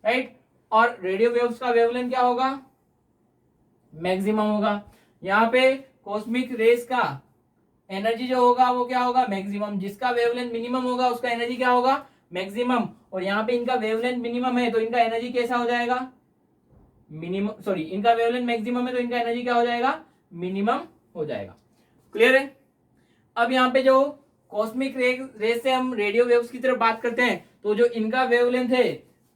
S1: राइट, और रेडियो वेव्स का वेवलेंथ क्या होगा, मैक्सिमम होगा। यहाँ पे कॉस्मिक रेस का एनर्जी जो होगा वो क्या होगा, मैक्सिमम। जिसका वेवलेंथ मिनिमम होगा उसका एनर्जी क्या होगा, मैक्सिमम। और यहाँ पे इनका वेवलेंथ मिनिमम है तो इनका एनर्जी कैसा हो जाएगा, मिनिमम, सॉरी इनका वेवलेंथ मैक्सिमम है तो इनका एनर्जी क्या हो जाएगा, मिनिमम हो जाएगा। क्लियर है। अब यहाँ पे जो कॉस्मिक रेस से हम रेडियो वेव्स की तरफ बात करते हैं, तो जो इनका वेवलेंथ है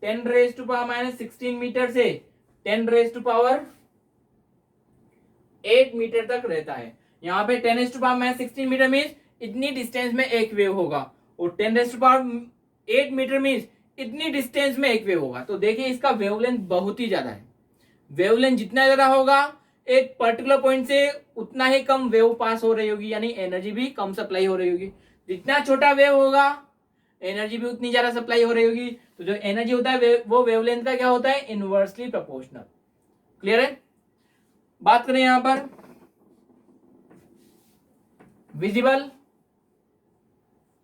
S1: 10⁻⁻16 मीटर से 10⁻8 मीटर तक रहता है। यहाँ पे 10⁻16 मीटर मीन्स इतनी डिस्टेंस में एक वेव होगा, और 10⁻8 मीटर मीन्स इतनी डिस्टेंस में एक वेव होगा। तो देखिए इसका वेवलेंथ बहुत ही ज्यादा है। वेवलेंथ जितना ज्यादा होगा एक पर्टिकुलर पॉइंट से उतना ही कम वेव पास हो रही होगी, यानी एनर्जी भी कम सप्लाई हो रही होगी। जितना छोटा वेव होगा एनर्जी भी उतनी ज्यादा सप्लाई हो रही होगी। तो जो एनर्जी होता है वो वेवलेंथ का क्या होता है, इनवर्सली प्रोपोर्शनल। क्लियर है। बात करें यहां पर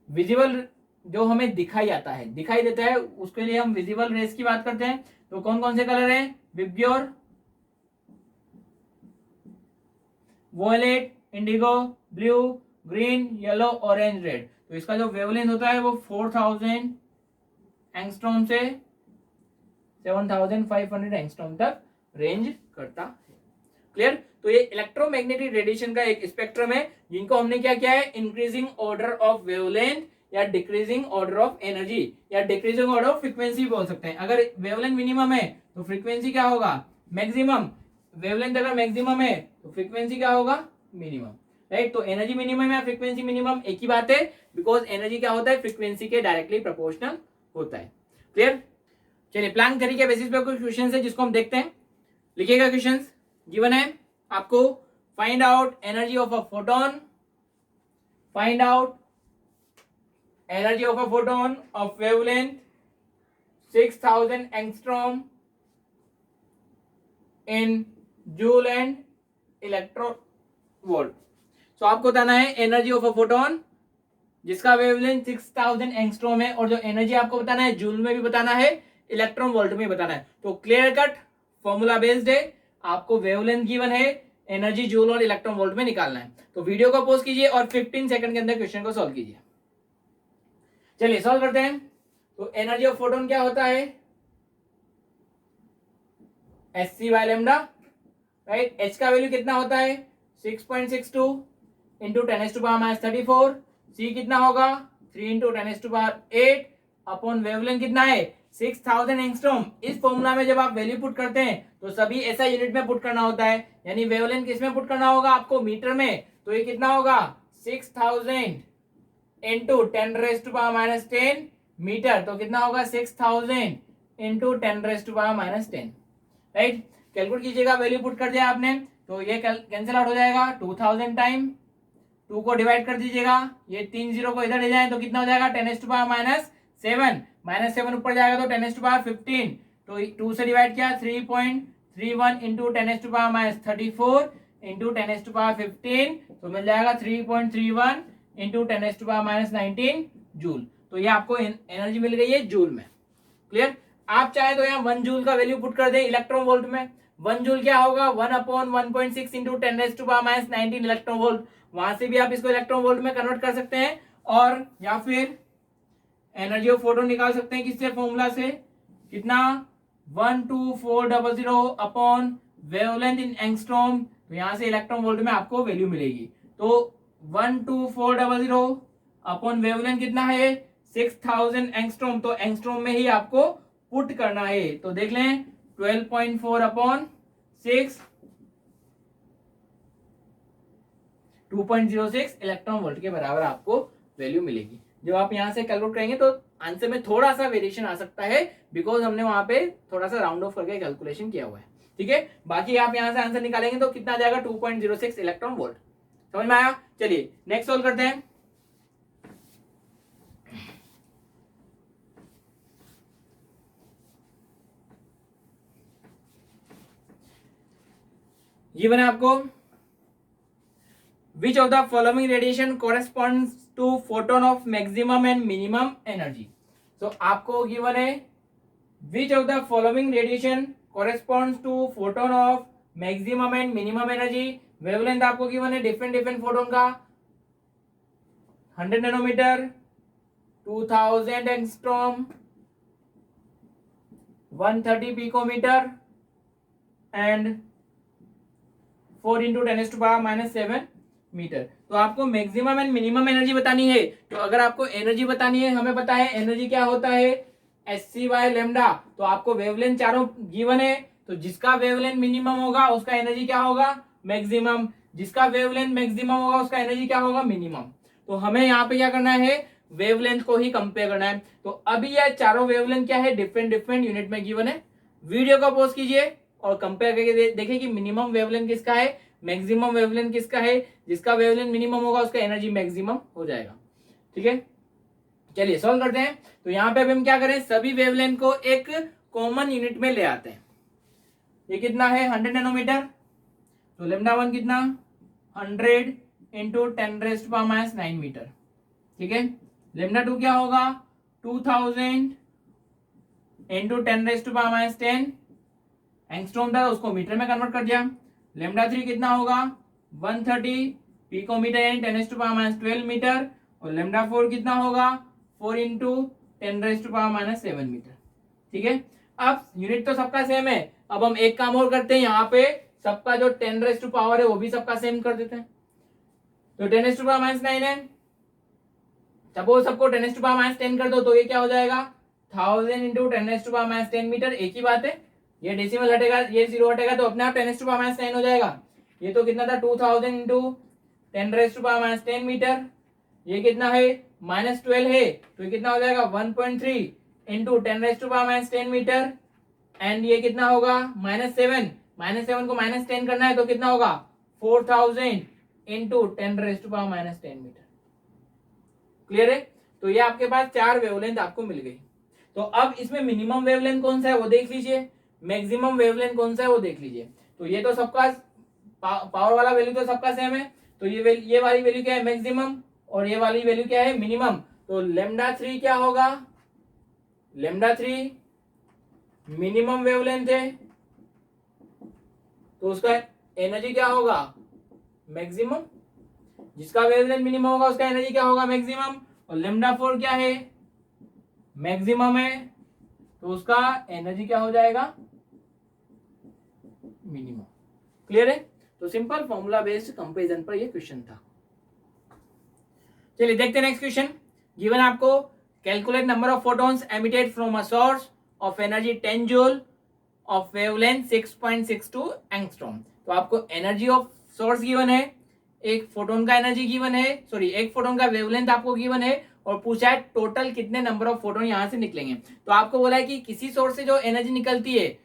S1: विजिबल जो हमें दिखाई आता है, दिखाई देता है, उसके लिए हम विजिबल रेस की बात करते हैं। तो कौन कौन से कलर हैं, VIBGYOR, violet, indigo, blue, green, yellow, orange, red. तो इसका जो वेवलेंथ होता है वो 4000 एंगस्ट्रॉम से 7500 एंगस्ट्रॉम तक रेंज करता है। क्लियर। तो ये इलेक्ट्रोमैग्नेटिक रेडिएशन का एक स्पेक्ट्रम है, जिनको हमने क्या किया है, इंक्रीजिंग ऑर्डर ऑफ वेवलेंथ या डिक्रीजिंग ऑर्डर ऑफ एनर्जी या डिक्रीजिंग ऑर्डर ऑफ फ्रीक्वेंसी बोल सकते हैं। अगर वेवलेंथ मिनिमम है तो फ्रीक्वेंसी क्या होगा, मैक्सिमम। वेवलेंथ अगर मैक्सिमम है तो फ्रीक्वेंसी क्या होगा, मिनिमम। राइट। तो एनर्जी मिनिमम या फ्रीक्वेंसी मिनिमम एक ही बात है, बिकॉज एनर्जी क्या होता है, फ्रीक्वेंसी के डायरेक्टली प्रोपोर्शनल होता है। क्लियर। चलिए प्लांक थ्योरी के बेसिस पे कुछ क्वेश्चन है जिसको हम देखते हैं। लिखिएगा क्वेश्चन। गिवन है आपको, find out energy of a photon, find out energy of a photon of wavelength 6000 angstrom in joule and electron volt. So आपको बताना है एनर्जी ऑफ अ फोटोन जिसका वेवलेंथ 6000 एंगस्ट्रॉम है, और जो एनर्जी आपको बताना है जूल में भी बताना है, इलेक्ट्रॉन वोल्ट में बताना है। तो क्लियर कट फॉर्मूला बेस्ड है, आपको वेवलेंथ गिवन है, एनर्जी जूल और इलेक्ट्रॉन वोल्ट में निकालना है। तो वीडियो को पॉज कीजिए और 15 सेकंड के अंदर क्वेश्चन को सॉल्व कीजिए। चलिए सॉल्व करते हैं। तो एनर्जी ऑफ फोटोन क्या होता है, Sc by lambda. Right. H का वैल्यू कितना होता है, 6.62 इंटू 10⁻34। C कितना होगा, 3 इंटू 10⁸ अपॉन वेवलेंथ कितना है, 6000 एंगस्ट्रॉम। इस फॉर्मूला में जब आप वैल्यू पुट करते हैं तो सभी ऐसा यूनिट में पुट करना होता है, यानी वेवलेंथ किस में पुट करना होगा आपको, मीटर में। तो ये कितना होगा, 6000 इंटू 10⁻10 मीटर। तो कितना होगा, 6000 इंटू 10⁻10। राइट। कैलकुलेट कीजिएगा, वैल्यू पुट कर दिया आपने तो ये कैंसिल आउट हो जाएगा 2000 टाइम 2 को डिवाइड कर दीजिएगा, ये 3 जीरो को इधर ले जाए तो कितना हो जाएगा, 10⁻⁻7 -7 ऊपर जाएगा तो 10⁻15। तो 2 से डिवाइड किया 3.31 इंटू 10⁻34 इंटू 10⁻15, तो मिल जाएगा 3.31 इंटू 10⁻19 जूल। तो ये आपको एनर्जी मिल गई है जूल में। क्लियर। आप चाहे तो यहाँ 1 जूल का वैल्यू पुट कर दे इलेक्ट्रॉन वोल्ट में। 1 जूल क्या होगा, 1/1.6 इंटू 10⁻19 इलेक्ट्रॉन वोल्ट। वहां से भी आप इसको इलेक्ट्रॉन वोल्ट में कन्वर्ट कर सकते हैं, और या फिर एनर्जी ऑफ फोटोन निकाल सकते हैं किससे, फॉर्मूला से, कितना, 12400 अपॉन वेवलेंथ इन एंगस्ट्रॉम। तो यहां से इलेक्ट्रॉन वोल्ट में आपको वैल्यू मिलेगी। तो 12400 अपॉन वेवलेंथ कितना है, 6000 एंगस्ट्रॉम। तो एंगस्ट्रॉम में ही आपको पुट करना है। तो देख लें 12.4 अपॉन 6, 2.06 इलेक्ट्रॉन वोल्ट के बराबर आपको वैल्यू मिलेगी। जब आप यहां से कैलकुलेट करेंगे तो आंसर में थोड़ा सा वेरिएशन आ सकता है, बिकॉज हमने वहां पे थोड़ा सा राउंड ऑफ करके कैलकुलेशन किया हुआ है। ठीक है। बाकी आप यहां से आंसर निकालेंगे तो कितना आ जाएगा, 2.06 इलेक्ट्रॉन वोल्ट। समझ में आया। चलिए नेक्स्ट सॉल्व करते हैं। ये बना आपको, which of the following radiation corresponds to photon of maximum and minimum energy। so आपको गिवन है which of the following radiation corresponds to photon of maximum and minimum energy। Wavelength आपको given है different photon का, 100 nanometre, 2000 angstrom, 130 picometre, and 4 into 10⁻⁻7 metre. तो आपको maximum and minimum energy बतानी है। तो अगर आपको एनर्जी बतानी है, हमें पता है एनर्जी क्या होता है, एससी बाय लेमडा। तो आपको वेवलेंथ चारों गिवन है, तो जिसका वेवलेंथ मिनिमम होगा उसका एनर्जी क्या होगा, मैक्सिमम। जिसका वेवलेंथ मैक्सिमम होगा उसका एनर्जी क्या होगा, मिनिमम। तो हमें यहाँ पे क्या करना है, वेवलेंथ को ही कंपेयर करना है। तो अभी ये चारों वेवलेंथ क्या है, डिफरेंट डिफरेंट यूनिट में गिवन है। वीडियो को पॉज कीजिए और कंपेयर करके देखिए कि मिनिमम वेवलेंथ किसका है, मैक्सिमम वेवलेंथ किसका है। जिसका वेवलेंथ मिनिमम होगा उसका एनर्जी मैक्सिमम हो जाएगा। ठीक है, चलिए सॉल्व करते हैं। तो यहाँ पे अभी हम क्या करें, सभी वेवलेंथ को एक कॉमन यूनिट में ले आते हैं। ये कितना है, 100 नैनोमीटर। तो लेमडा 1 कितना, 100 इंटू 10⁻⁹ मीटर। ठीक है, लेमडा 2 क्या होगा, 2000 इंटू 10⁻⁻10 एंगस्ट्रॉम था, उसको मीटर में कन्वर्ट कर दिया। लेमडा 3 कितना होगा, 130 पिकोमीटर यानी 10⁻12 मीटर। और लेमडा 4 कितना होगा, 4 इंटू 10⁻⁻7 मीटर। ठीक है, अब यूनिट तो सबका सेम है। अब हम एक काम और करते हैं, यहाँ पे सबका जो 10 है वो भी सबका सेम कर देते हैं। तो 10⁻⁻9 है, सपोज सबको 10⁻10 कर दो, तो ये क्या हो जाएगा, 1000 इंटू 10⁻10 मीटर। एक ही बात है, ये डेसिमल हटेगा, ये 0 हटेगा, तो अपने आप 10⁻9 हो जाएगा। ये तो कितना था, 2000 इंटू 10⁻10 मीटर। ये कितना है, -12 है, तो ये कितना हो जाएगा, 1.3 इंटू 10⁻10 मीटर। एंड ये कितना होगा, -7 को -10 करना है, तो कितना होगा, 4000 इंटू 10⁻10 मीटर। क्लियर है। तो ये आपके पास 4 वेवलेंथ आपको मिल गई। तो अब इसमें मिनिमम वेवलेंथ कौन सा है वो देख लीजिए, मैक्सिमम वेवलेंथ कौन सा है वो देख लीजिए। तो ये तो सबका पावर वाला वैल्यू तो सबका सेम है। तो ये वाली वैल्यू क्या है, मैक्सिमम, और ये वाली वैल्यू क्या है, मिनिमम। तो लेमडा 3 क्या होगा, लेमडा 3 मिनिमम वेवलेंथ है, तो उसका एनर्जी क्या होगा, मैक्सिमम। जिसका वेवलेंथ मिनिमम होगा उसका एनर्जी क्या होगा, मैक्सिमम। और लेमडा 4 क्या है, मैक्सिमम है, तो उसका एनर्जी क्या हो जाएगा, मिनिमम। क्लियर है। तो सिंपल फॉर्मूला बेस्ड कंपैरिजन पर ये क्वेश्चन था। चलिए देखते हैं नेक्स्ट क्वेश्चन। गिवन आपको calculate number of photons emitted from a source of energy 10 joule of wavelength 6.62 angstrom. तो आपको एनर्जी ऑफ सोर्स गिवन है, एक फोटोन का एनर्जी गिवन है, सॉरी एक फोटोन का वेवलेंथ आपको गिवन है, और पूछा है टोटल कितने नंबर ऑफ फोटोन यहां से निकलेंगे। तो आपको बोला है कि किसी सोर्स से जो एनर्जी निकलती है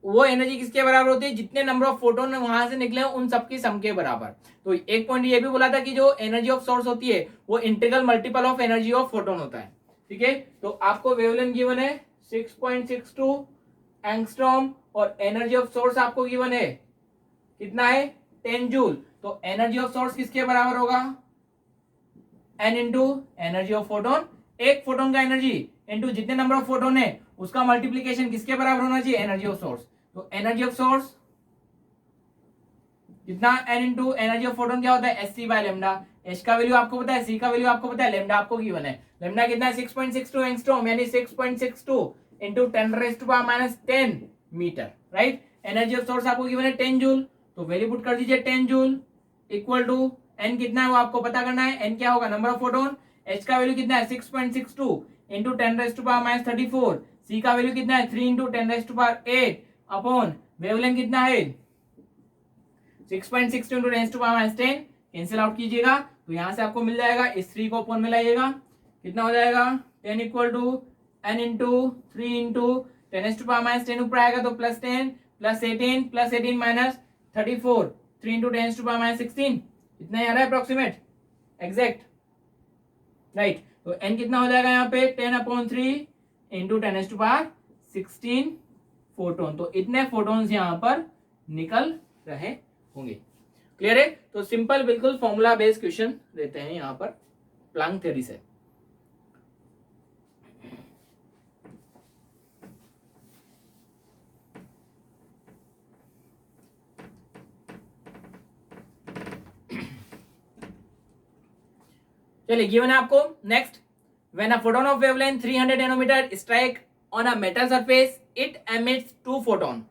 S1: वो एनर्जी किसके बराबर होती है, जितने नंबर ऑफ फोटोन वहां से निकले उन सबकी सम के बराबर। तो एक पॉइंट ये भी बोला था कि जो एनर्जी ऑफ सोर्स होती है वो integral multiple of energy of photon होता है। ठीक है, तो आपको वेवलेंथ गिवन है 6.62 एंगस्ट्रॉम, और एनर्जी ऑफ सोर्स आपको गिवन है कितना है, 10 जूल। तो एनर्जी ऑफ सोर्स किसके बराबर होगा, n into energy of photon. एक फोटोन का एनर्जी इंटू जितने नंबर ऑफ फोटोन है उसका मल्टीप्लीकेशन किसके बराबर होना चाहिए, एनर्जी ऑफ सोर्स। तो एनर्जी ऑफ सोर्स कितना, n into energy of photon क्या होता है, S c by lambda. H का वैल्यू आपको पता है, सी का वैल्यू आपको पता है, लेमडा आपको गिवन है। लेमडा कितना है, 6.62 एंगस्ट्रॉम, यानी 6.62 into 10⁻10 metre, right. Energy of source आपको गिवन है 10 जूल, तो वैल्यू पुट कर दीजिए 10 जूल इक्वल टू एन कितना है वो आपको पता करना है, एन क्या होगा, नंबर ऑफ फोटोन। एच का वैल्यू कितना है, 6.62 इंटू 10⁻34। सी का वैल्यू कितना है, 3 इंटू 10⁸ अपॉन वेवलेंथ कितना है, 6.62 इंटू 10⁻10। कैंसिल आउट कीजिएगा तो यहां से आपको मिल जाएगा, इस 3 को अपॉन में लाइएगा, कितना हो जाएगा, 10 equal to n into 3 into 10⁻10 ऊपर आएगा तो +10 +18 माइनस 34, 3 इंटू 10⁻16, इतना ही आ रहा है अप्रोक्सीमेट, एग्जैक्ट, राइट। तो n कितना हो जाएगा यहाँ पे, 10/3 इंटू 10⁻16 फोटोन। तो इतने फोटोन्स यहाँ पर निकल रहे होंगे। क्लियर है। तो सिंपल बिल्कुल फॉर्मूला बेस्ड क्वेश्चन देते हैं यहाँ पर प्लैंक थ्योरी से। चलिए गिवन है आपको next, when a photon of wavelength 300 nanometre strike on a metal surface it emits 2 photon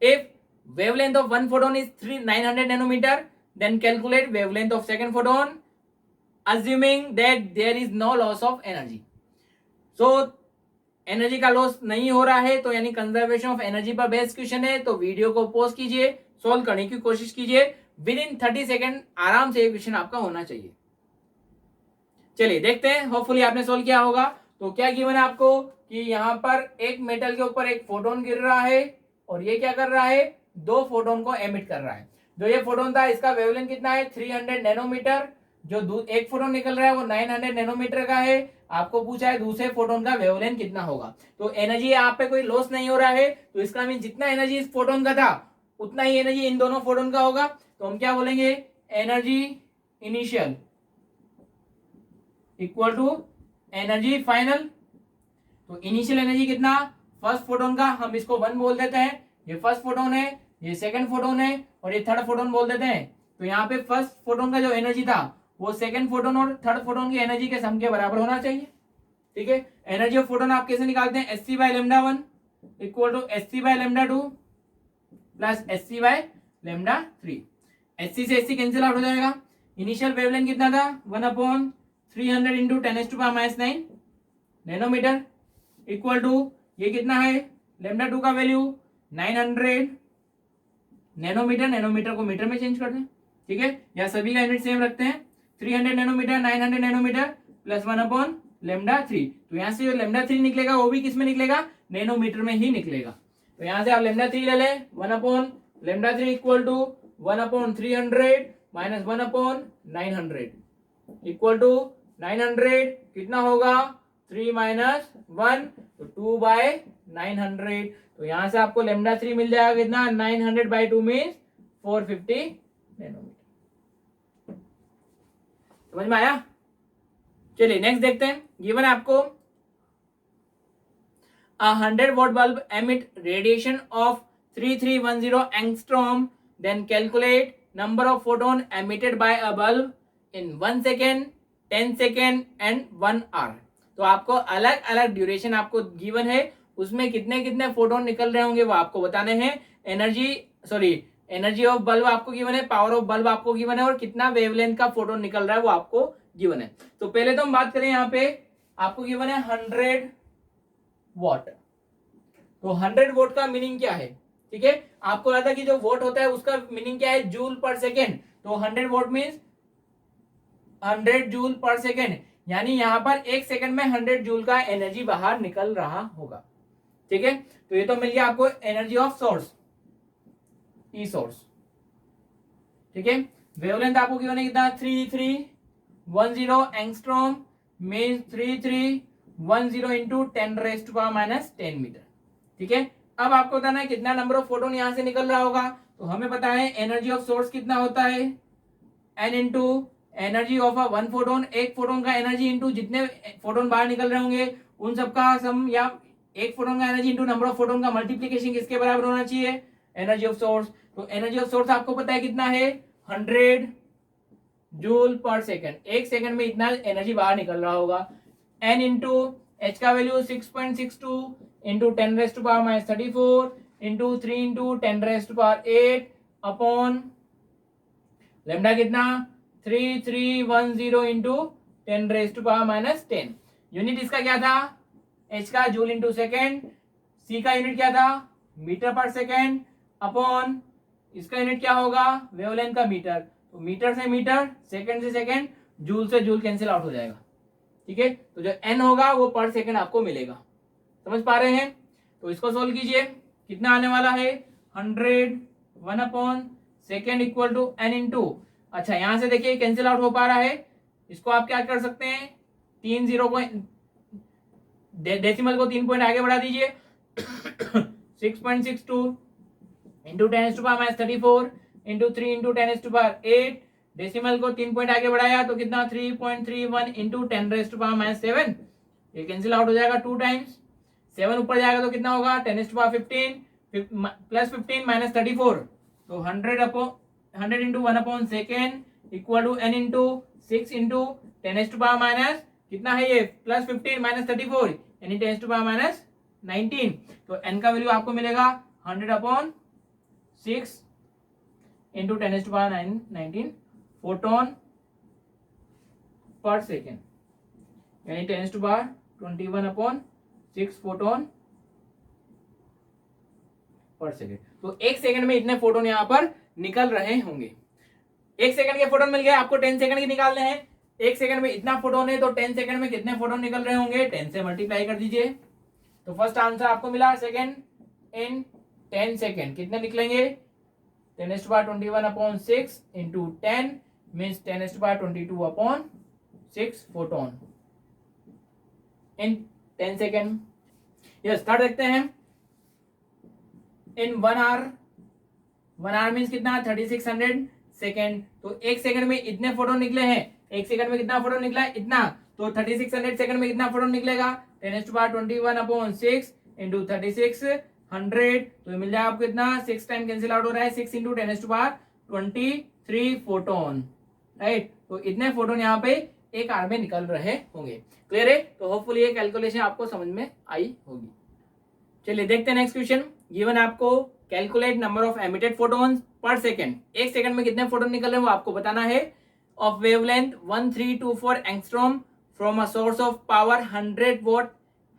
S1: If wavelength of one photon is 900 nanometer, then calculate wavelength of second photon, assuming that there is no loss of energy. So energy का loss नहीं हो रहा है, तो यानी conservation of energy पर based question है, तो वीडियो को पॉज कीजिए, सॉल्व करने की कोशिश कीजिए, विद इन 30 सेकेंड आराम से ये क्वेश्चन आपका होना चाहिए। चलिए देखते हैं, होपफुली आपने सॉल्व किया होगा। तो क्या गिवन है आपको कि यहाँ पर एक मेटल के ऊपर एक फोटोन गिर रहा है और ये क्या कर रहा है, दो फोटोन को एमिट कर रहा है। जो ये फोटोन था इसका वेवलेंथ कितना है, 300 नैनोमीटर। जो एक फोटोन निकल रहा है वो 900 नैनोमीटर का है। आपको पूछा है दूसरे फोटोन का वेवलेंथ कितना होगा। तो एनर्जी आप पे कोई लॉस नहीं हो रहा है, तो इसका मीन जितना एनर्जी इस फोटोन का था उतना ही एनर्जी इन दोनों फोटोन का होगा। तो हम क्या बोलेंगे, energy initial equal to energy final. तो इनिशियल एनर्जी कितना, फर्स्ट फोटोन का हम इसको 1 बोल देते हैं, ये फर्स्ट फोटोन है, ये सेकंड फोटोन है और ये थर्ड फोटोन बोल देते हैं। तो यहाँ पे फर्स्ट फोटोन का जो एनर्जी था वो सेकंड फोटोन और थर्ड फोटोन की एनर्जी के सम के बराबर होना चाहिए। ठीक है, एनर्जी ऑफ फोटोन आप कैसे निकालते हैं, Sc by lambda 1 equal to Sc by lambda 2 plus Sc by lambda 3। Sc से Sc कैंसिल आउट हो जाएगा। इनिशियल वेवलेंथ कितना था, 1/300 इंटू 10⁻⁹ नैनोमीटर इक्वल टू ये कितना है, लैम्डा 2 का वैल्यू 900 नैनोमीटर। नैनोमीटर को मीटर में चेंज कर दें। ठीक है, या सभी का यूनिट सेम रखते हैं, 300 नैनोमीटर 900 नैनोमीटर प्लस 1/λ3। तो यहाँ से जो λ3 निकलेगा वो भी किस में निकलेगा, नैनोमीटर में ही निकलेगा। तो यहाँ से आप λ3 ले लें, 1/λ3 equal to 1/300 minus 1/900 equal to 900 कितना होगा, 3 माइनस 1 तो 2/900। तो यहाँ से आपको λ3 मिल जाएगा कितना, 900/2 मीन्स 450 नैनोमीटर। समझ में आया। चलिए नेक्स्ट देखते हैं, गिवन है आपको 100 watt bulb emit radiation of 3310 angstrom, then calculate number of photon emitted by a bulb in 1 second, 10 second and 1 hour। तो आपको अलग अलग ड्यूरेशन आपको गिवन है, उसमें कितने कितने फोटोन निकल रहे होंगे वो आपको बताने हैं। एनर्जी ऑफ बल्ब आपको गिवन है, पावर ऑफ बल्ब आपको गिवन है और कितना वेवलेंथ का फोटोन निकल रहा है वो आपको गिवन है। तो पहले तो हम बात करें, यहाँ पे आपको गिवन है 100 वॉट। तो 100 वोट का मीनिंग क्या है, ठीक है, आपको लगा था कि जो वोट होता है उसका मीनिंग क्या है, जूल पर सेकेंड। तो 100 वोट मीन्स 100 जूल पर सेकेंड, यानी यहाँ पर एक सेकंड में 100 जूल का एनर्जी बाहर निकल रहा होगा। ठीक है, तो ये तो मिल गया आपको energy of source, E source. ठीक है, वेवलेंथ आपको गिवन है कितना, 3310 एंगस्ट्रॉम मींस 3310 इंटू 10⁻⁻10 मीटर। ठीक है, अब आपको बताना है कितना नंबर ऑफ फोटोन यहां से निकल रहा होगा। तो हमें पता है एनर्जी ऑफ सोर्स कितना होता है, n into energy of one photon, एक फोटोन का एनर्जी इंटू जितने फोटोन बाहर निकल रहे होंगे उन सबका सम, या एक फोटोन का energy into number of photon का मल्टीप्लीकेशन किसके बराबर होना चाहिए, एनर्जी ऑफ सोर्स। तो एनर्जी ऑफ सोर्स आपको पता है कितना है, 100 जूल पर सेकंड, एक सेकंड में इतना एनर्जी बाहर निकल रहा होगा। n इंटू h का value 6.62 into 10⁻34 into 3 into 10⁸ upon lambda कितना 3310 इंटू 10⁻⁻10। यूनिट इसका क्या था, h का जूल इंटू सेकेंड, c का यूनिट क्या था, मीटर पर सेकेंड, अपॉन इसका यूनिट क्या होगा, वेवलेंथ का मीटर। तो मीटर से मीटर, सेकंड से सेकंड, जूल से जूल कैंसिल आउट हो जाएगा। ठीक है, तो जो n होगा वो पर सेकंड आपको मिलेगा। समझ पा रहे हैं। तो इसको सोल्व कीजिए, कितना आने वाला है, 100 1/सेकेंड इक्वल टू n इंटू, अच्छा यहां से देखिए कैंसिल आउट हो पा रहा है, इसको आप क्या कर सकते हैं, 3 0 को डेसिमल को 3 पॉइंट आगे बढ़ा दीजिए 6.62 इंटू 10⁻34 इंटू 3 इंटू 10⁸, डेसिमल को 3 पॉइंट आगे बढ़ाया तो कितना 3.31 इंटू 10⁻7, ये कैंसिल आउट हो जाएगा 2 टाइम्स, 7 ऊपर जाएगा तो कितना होगा 10⁻15 प्लस 15 माइनस 34, तो 100 इंटू 1/सेकेंड equal to n into 6 into 10⁻, कितना है ये प्लस 15 माइनस 34 यानी 10⁻19। तो n का वैल्यू आपको मिलेगा 100/6 6 इंटू 10⁻19 फोटोन पर सेकेंड, यानी 10⁻21/6 फोटोन पर सेकेंड। तो एक सेकंड में इतने फोटोन यहां पर निकल रहे होंगे। एक सेकंड के फोटोन मिल गए, आपको 10 सेकंड के निकालने हैं। एक सेकंड में इतना फोटोन है तो 10 सेकंड में कितने फोटोन निकल रहे होंगे, 10 से मल्टीप्लाई कर दीजिए। तो फर्स्ट आंसर आपको मिला सेकंड इन 10 सेकंड कितने निकलेंगे, 10⁻21/6 into 10 means 10⁻22/6 photon in 10 second. Yes, third देखते हैं। इन 1 आवर, 1 आवर मीन्स कितना, 3600 सेकेंड। तो एक सेकंड में इतने फोटोन निकले हैं, एक सेकंड में कितना फोटोन निकला है, इतना। तो 3600 सेकंड में कितना फोटोन निकलेगा, 10⁻21/6 इंटू 3600। तो मिल जाएगा आपको कितना, 6 टाइम कैंसिल आउट हो रहा है, 6 इंटू 10⁻23 फोटोन, राइट। तो इतने फोटोन यहाँ पे एक आवर में निकल रहे होंगे। क्लियर है। तो होपफुली ये कैलकुलेशन आपको समझ में आई होगी। चलिए देखते हैं नेक्स्ट क्वेश्चन। गिवन आपको calculate number of emitted photons पर सेकंड, एक सेकंड में कितने फोटोन निकल रहे हैं वो आपको बताना है। Of wavelength 1324 angstrom from a source of power 100 what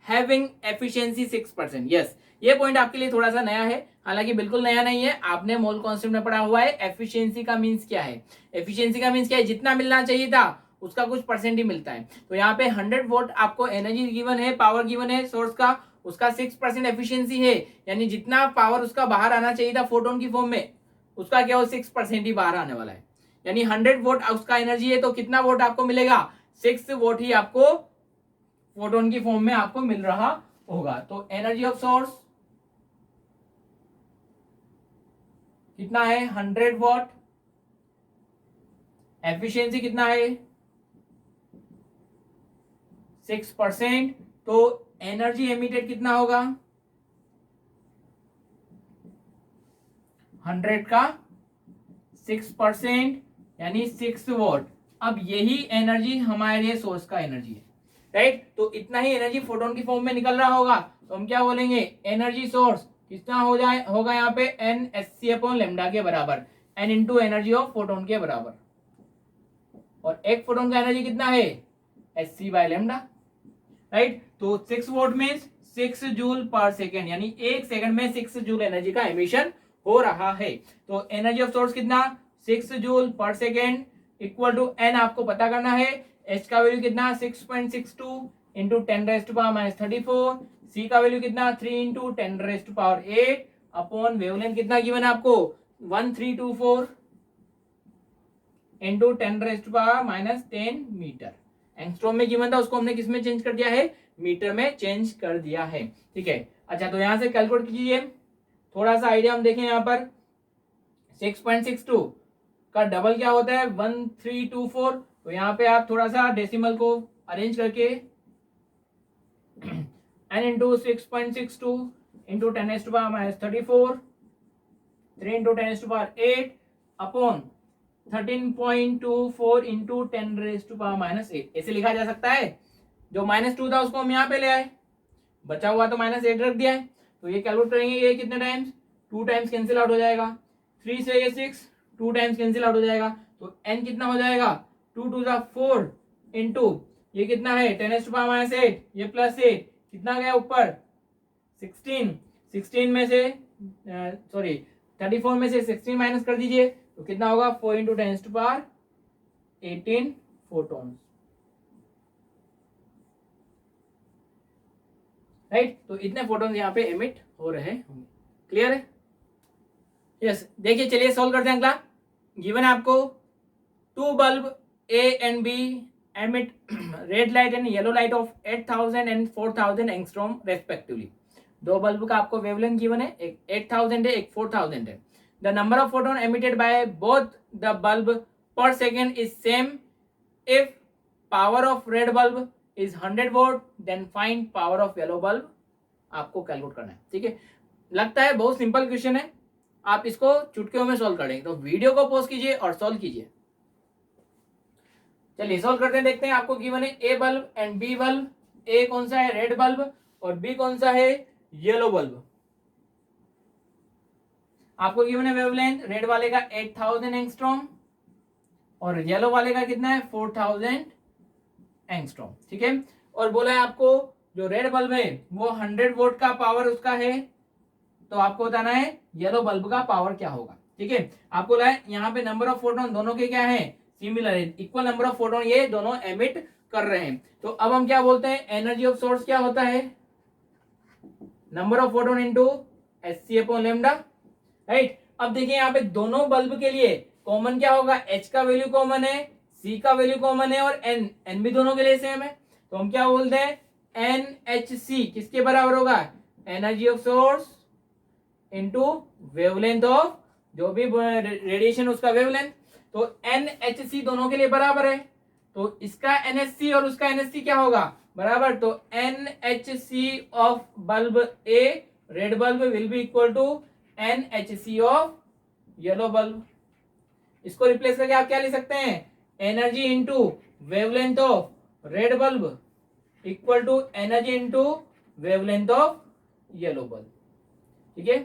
S1: having efficiency 6%। Yes, ये पॉइंट आपके लिए थोड़ा सा नया है, हालांकि बिल्कुल नया नहीं है, आपने मोल कॉन्सेप्ट में पढ़ा हुआ है। एफिशिएंसी का मीन्स क्या है, एफिशिएंसी का मीन्स क्या है, जितना मिलना चाहिए था उसका कुछ परसेंट ही मिलता है। तो यहाँ पे 100 वोट आपको एनर्जी गिवन है, पावर गिवन है सोर्स का, उसका 6% एफिशिएंसी है, यानी जितना पावर उसका बाहर आना चाहिए था फोटोन की फॉर्म में, उसका क्या हो 6% ही बाहर आने वाला है। यानी 100 वोट उसका एनर्जी है, तो कितना वोट आपको मिलेगा, 6 वोट ही आपको फोटोन की फॉर्म में आपको मिल रहा होगा। तो एनर्जी ऑफ सोर्स कितना है, 100 वॉट, एफिशिएंसी कितना है 6%। तो एनर्जी एमिटेड कितना होगा, 100 का 6% यानी 6 वॉट। अब यही एनर्जी हमारे सोर्स का एनर्जी है, राइट। तो इतना ही एनर्जी फोटोन की फॉर्म में निकल रहा होगा, तो हम क्या बोलेंगे, एनर्जी सोर्स कितना हो जाए होगा यहाँ पे NSC/λ के बराबर, n into energy of photon के बराबर। और एक फोटोन का एनर्जी कितना है, SC/λ, राइट। तो 6 वोट मीन्स 6 जूल पर सेकेंड, यानी एक सेकंड में 6 जूल एनर्जी का एमिशन हो रहा है। तो एनर्जी ऑफ सोर्स कितना, 6 जूल पर सेकेंड इक्वल टू एन आपको पता करना है। एच का वैल्यू कितना 6.62 इंटू 10⁻34, सी का वैल्यू कितना 3 इंटू 10⁸ अपॉन वेवलेंथ कितना गिवन है आपको 1324 इंटू 10⁻10 मीटर। एंगस्ट्रॉम में गिवन था, उसको हमने किस में चेंज कर दिया है, मीटर में चेंज कर दिया है, ठीक है। अच्छा, तो यहां से कैलकुलेट कीजिए, थोड़ा सा आइडिया हम देखें यहाँ पर। 6.62 का डबल क्या होता है 1324, तो यहाँ पे आप थोड़ा सा डेसिमल को अरेंज करके n into 6.62 into 10⁻34 3 into 10⁸ upon 13.24 into 10⁻8 ऐसे लिखा जा सकता है। जो -2 था उसको हम यहाँ पे ले आए, बचा हुआ तो -8 रख दिया है। तो ये कैलकुलेट करेंगे, ये कितने टाइम्स, 2 टाइम्स कैंसिल आउट हो जाएगा, 3 से ये 6 2 टाइम्स कैंसिल आउट हो जाएगा। तो n कितना हो जाएगा 2 2 4 इंटू ये कितना है 10⁻8, ये +8 कितना गया ऊपर 16 में से 34 में से 16 माइनस कर दीजिए, तो कितना होगा 4 इंटू 10⁻18 फोटोन, राइट। तो इतने फोटोन यहाँ पे एमिट हो रहे होंगे। क्लियर है। यस, देखिए चलिए सॉल्व करते हैं अगला। गिवन आपको 2 bulb A and B emit red light and yellow light of 8000 and 4000 angstrom respectively. दो बल्ब का आपको वेवलेंथ गिवन है, एक 8000 है एक 4000 है। The number of photon emitted by both the bulb per second is same if power of red bulb is 100 watt, then find power of yellow bulb आपको calculate करना है, ठीक है। लगता है बहुत सिंपल क्वेश्चन है, आप इसको चुटकियों में सॉल्व करेंगे। तो वीडियो को पॉज कीजिए और सॉल्व कीजिए। चलिए सॉल्व करते हैं, देखते हैं। आपको गिवन है ए बल्ब एंड बी बल्ब। ए कौन सा है रेड बल्ब और बी कौन सा है येलो बल्ब। आपको गिवन है वेवलेंथ रेड वाले का 8000 एंगस्ट्रॉम और येलो वाले का कितना है 4000 एंगस्ट्रॉम, ठीक है। और बोला है आपको जो रेड बल्ब है वो 100 वोल्ट का पावर उसका है, तो आपको बताना है येलो बल्ब का पावर क्या होगा, ठीक है। आपको बोला है यहाँ पे नंबर ऑफ फोटोन दोनों के क्या है सिमिलर है, इक्वल नंबर ऑफ फोटोन ये दोनों एमिट कर रहे हैं। तो अब हम क्या बोलते हैं एनर्जी ऑफ सोर्स क्या होता है number of photon into Hc upon lambda, right. अब देखिए यहाँ पे दोनों बल्ब के लिए कॉमन क्या होगा H का वैल्यू कॉमन है, C का वैल्यू कॉमन है और N भी दोनों के लिए सेम है, तो हम क्या बोलते हैं NHC किसके बराबर होगा energy of source into wavelength of जो भी रेडिएशन उसका वेवलेंथ, तो NHC दोनों के लिए बराबर है, तो इसका NHC और उसका NHC क्या होगा बराबर, तो NHC of bulb A red bulb will be equal to NHC of yellow bulb. इसको रिप्लेस करके आप क्या लिख सकते हैं energy into wavelength of red bulb equal to energy into wavelength of yellow bulb, ठीक है।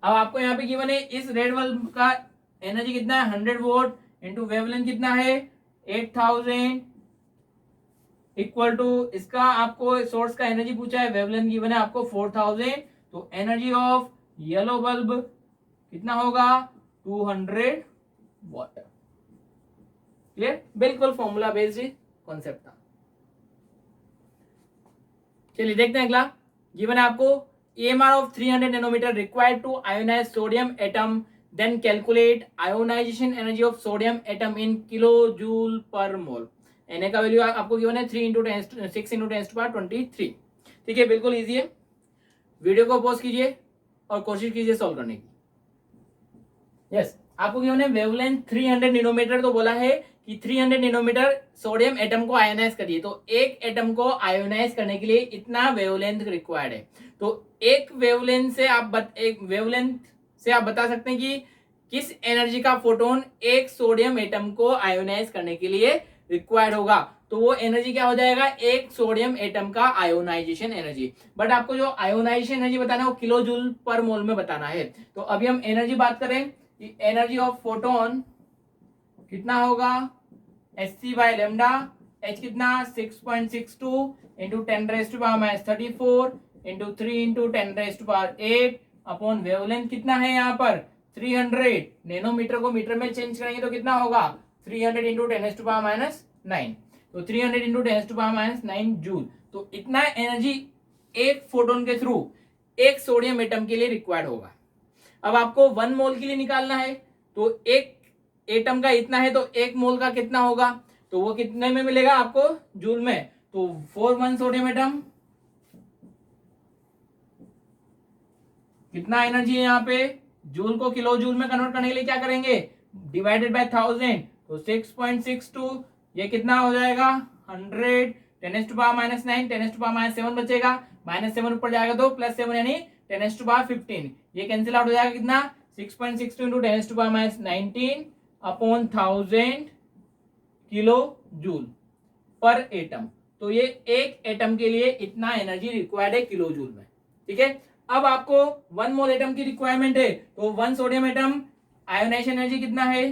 S1: अब आपको यहाँ पे गिवन है इस रेड बल्ब का एनर्जी कितना है 100 वोल्ट इंटू वेवलेंथ कितना है 8000 इक्वल टू इसका आपको सोर्स का एनर्जी पूछा है वेवलेंथ गिवन है आपको 4000, तो एनर्जी ऑफ येलो बल्ब कितना होगा 200 वॉट, क्लियर। बिल्कुल फॉर्मूला बेस्ड कॉन्सेप्ट था। चलिए देखते हैं अगला गिवन है आपको EMR of 300 nanometer required to ionize sodium atom, then calculate ionization energy of sodium atom in kilojoule per mole। Na का वैल्यू आपको गिवन है 3 into 10 6 into 10 to power 23, ठीक है। बिल्कुल इजी है, वीडियो को पॉज कीजिए और कोशिश कीजिए सॉल्व करने की। यस आपको गिवन है वेवलेंथ 300 नैनोमीटर, तो बोला है कि 300 नैनोमीटर सोडियम एटम को आयोनाइज करिए, तो एक एटम को आयोनाइज करने के लिए इतना वेवलेंथ रिक्वायर्ड है। तो एक वेवलेंथ से आप बता सकते हैं कि किस एनर्जी का फोटोन एक सोडियम एटम को आयोनाइज करने के लिए रिक्वायर्ड होगा, तो वो एनर्जी क्या हो जाएगा एक सोडियम एटम का आयोनाइजेशन एनर्जी। बट आपको जो आयोनाइजेशन एनर्जी बताना है वो किलो जूल पर मोल में बताना है। तो अभी हम एनर्जी बात करें कि एनर्जी ऑफ फोटोन कितना होगा Hc बाय लेमडा, H कितना 6.62 into 10⁻⁻34 into 3 into 10⁸ upon wavelength कितना है यहाँ पर 300, नैनोमीटर को मीटर में चेंज करेंगे तो कितना होगा 300 इंटू 10⁻⁹, तो 300 इंटू 10⁻⁹ जूल। तो इतना एनर्जी एक फोटोन के थ्रू एक सोडियम एटम के लिए रिक्वायर्ड होगा। अब आपको 1 मोल के लिए निकालना है, तो एक एटम का इतना है तो 1 मोल का कितना होगा, तो वो कितने में मिलेगा आपको जूल में, तो 4 सोडियम एटम कितना एनर्जी है यहाँ पे जूल को किलो जूल में कन्वर्ट करने के लिए क्या करेंगे डिवाइडेड बाय 1000, तो 6.62 ये कितना हो जाएगा 100 10⁻⁹ 10⁻⁷ बचेगा, -7 ऊपर जाएगा तो +7 यानी 10⁻15, ये कैंसिल आउट हो जाएगा कितना 6.62 into 10⁻19 upon 1000 kilo joule per atom. तो ये एक एटम के लिए इतना एनर्जी रिक्वायर्ड है किलो जूल में, ठीक है। अब आपको 1 मोल एटम की रिक्वायरमेंट है, तो 1 सोडियम एटम आयोनाइजेशन एनर्जी कितना है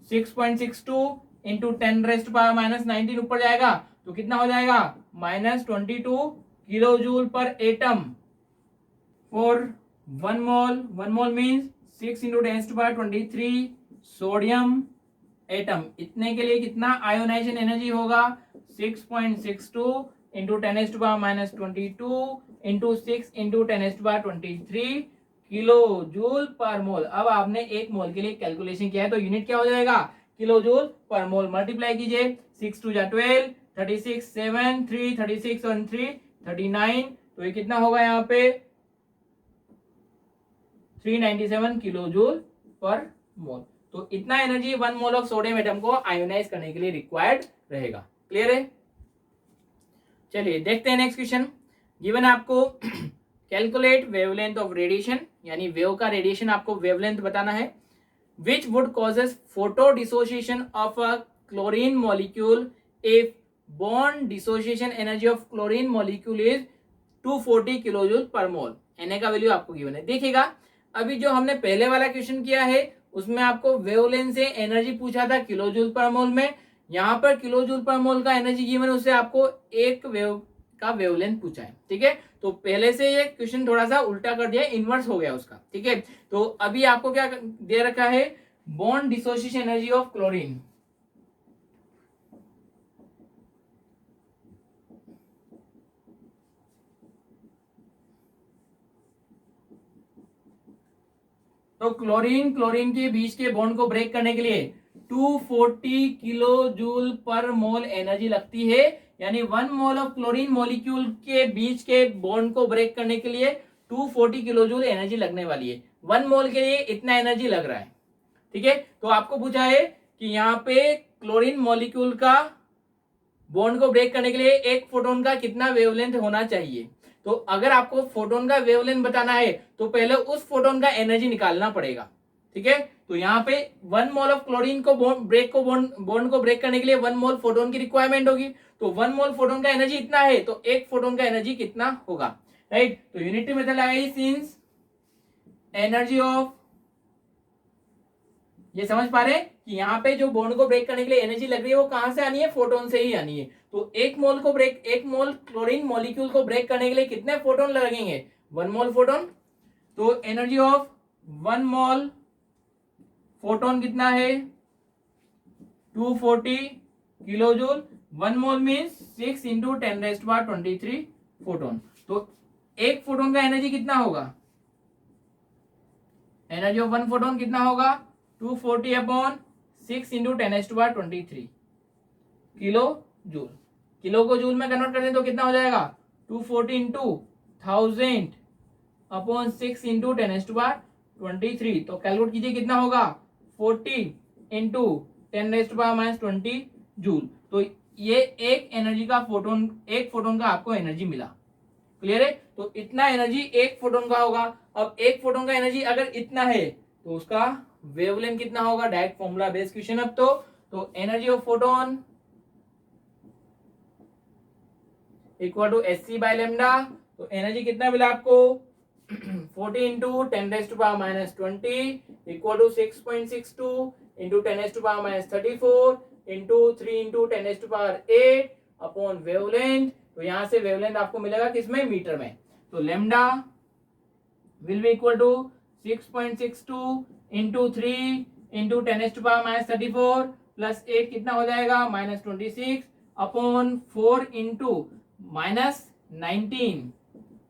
S1: 6.62 इंटू 10⁻⁻19 ऊपर जाएगा तो कितना हो जाएगा -22 kilo joule per atom for 1 mole means 6 into 10⁻23 sodium atom, इतने के लिए कितना आयोनाइजेशन एनर्जी होगा 6.62 into 10⁻⁻22 into 6 into 10⁻23 kilo joule per mole. अब आपने 1 मोल के लिए कैलकुलेशन किया है तो यूनिट क्या हो जाएगा किलो जूल पर मोल, मल्टीप्लाई कीजिए 6 2 12 36 7 3 36 और 3 39, तो ये कितना होगा यहाँ पे 397 किलो जूल पर मोल। तो इतना energy 1 mole of sodium atom को आयोनाइज करने के लिए रिक्वायर्ड रहेगा। क्लियर है। चलिए देखते हैं नेक्स्ट क्वेश्चन। गिवन आपको कैलकुलेट वेवलेंथ ऑफ रेडिएशन, यानी वेव का रेडिएशन आपको वेवलेंथ बताना है, which would causes photo dissociation of a chlorine molecule if bond dissociation energy of chlorine molecule is 240 kilojoule पर मोल। Na का वैल्यू आपको गिवन है। देखिएगा अभी जो हमने पहले वाला क्वेश्चन किया है उसमें आपको वेवलेंथ से एनर्जी पूछा था किलो जूल पर मोल में, यहाँ पर किलो जूल पर मोल का एनर्जी गिवन है, उससे आपको एक वेव का वेवलेंथ पूछा है। ठीक है, तो पहले से ये क्वेश्चन थोड़ा सा उल्टा कर दिया, इन्वर्स हो गया उसका। ठीक है, तो अभी आपको क्या दे रखा है, bond dissociation energy of chlorine. तो क्लोरीन के बीच के बॉन्ड को ब्रेक करने के लिए 240 किलो जूल पर मोल एनर्जी लगती है, यानी 1 मोल ऑफ क्लोरीन मॉलिक्यूल के बीच के बॉन्ड को ब्रेक करने के लिए 240 किलो जूल एनर्जी लगने वाली है। 1 मोल के लिए इतना एनर्जी लग रहा है। ठीक है, तो आपको पूछा है कि यहाँ पे क्लोरीन मॉलिक्यूल का बॉन्ड को ब्रेक करने के लिए एक फोटोन का कितना वेवलेंथ होना चाहिए। तो अगर आपको फोटोन का वेवलेंथ बताना है तो पहले उस फोटोन का एनर्जी निकालना पड़ेगा। ठीक है, तो यहाँ पे 1 मोल ऑफ क्लोरीन को बॉन्ड को ब्रेक करने के लिए 1 मोल फोटोन की रिक्वायरमेंट होगी। तो 1 मोल फोटोन का एनर्जी इतना है, तो एक फोटोन का एनर्जी कितना होगा, राइट। तो यूनिटी मेथड लगाई, सिंस एनर्जी ऑफ, ये समझ पा रहे हैं कि यहाँ पे जो बॉन्ड को ब्रेक करने के लिए एनर्जी लग रही है वो कहां से आनी है, फोटोन से ही आनी है। तो एक मोल क्लोरीन मॉलिक्यूल को ब्रेक करने के लिए कितने फोटोन लगेंगे, 1 मोल फोटोन। तो एनर्जी ऑफ 1 मोल फोटोन कितना है, 240 kilo joule. 1 mole means 6 into 10⁻23 photon. तो एक फोटोन का एनर्जी कितना होगा, एनर्जी ऑफ 1 फोटोन कितना होगा, 240 upon 6 into 10⁻23 kilo joule. Kilo को जूल में कन्वर्ट कर दें तो कितना हो जाएगा, 240 इंटू 1000 अपॉन 6 इंटू 10⁻23। तो कैलकुलेट कीजिए कितना होगा, 40 इंटू 10⁻⁻20 जूल। तो ये एक एनर्जी का फोटोन, एक फोटोन का आपको एनर्जी मिला। क्लियर है, तो इतना एनर्जी एक फोटोन का होगा। अब एक फोटोन का एनर्जी अगर इतना है तो उसका वेवलेंथ कितना होगा, डायरेक्ट फॉर्मूला बेस्ड क्वेश्चन। अब तो energy of photon equal to Hc by lambda. तो एनर्जी कितना मिला आपको, 40 into 10⁻⁻20 equal to 6.62 into 10⁻⁻34 into 3 into 10⁸ upon wavelength. तो यहां से वेवलेंथ आपको मिलेगा किसमें, मीटर में। तो lambda will be equal to 6.62 into 3 into 10⁻34 plus 8 कितना हो जाएगा, -26 अपॉन 4 इंटू -19।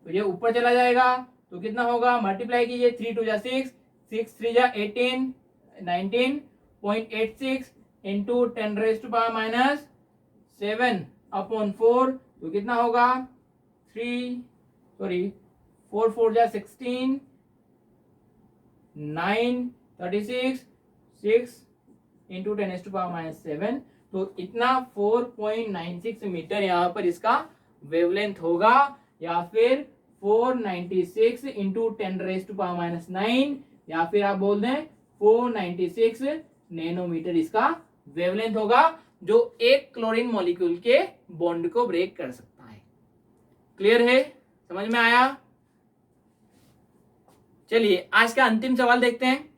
S1: तो ये ऊपर चला जाएगा तो कितना होगा, मल्टीप्लाई कीजिए, 3 2 जा 6, 6 3 जा 18, 19.86 इंटू 10⁻⁻7 अपॉन 4। तो कितना होगा, 4 4 जा 16, 9 36, 6 इंटू 10⁻⁻7। तो इतना 4.96 मीटर यहाँ पर इसका वेवलेंथ होगा, या फिर 496 इंटू 10⁻⁻9, या फिर आप बोल दें 496 नैनोमीटर इसका वेवलेंथ होगा, जो एक क्लोरीन मॉलिक्यूल के बॉन्ड को ब्रेक कर सकता है। क्लियर है, समझ में आया। चलिए आज का अंतिम सवाल देखते हैं।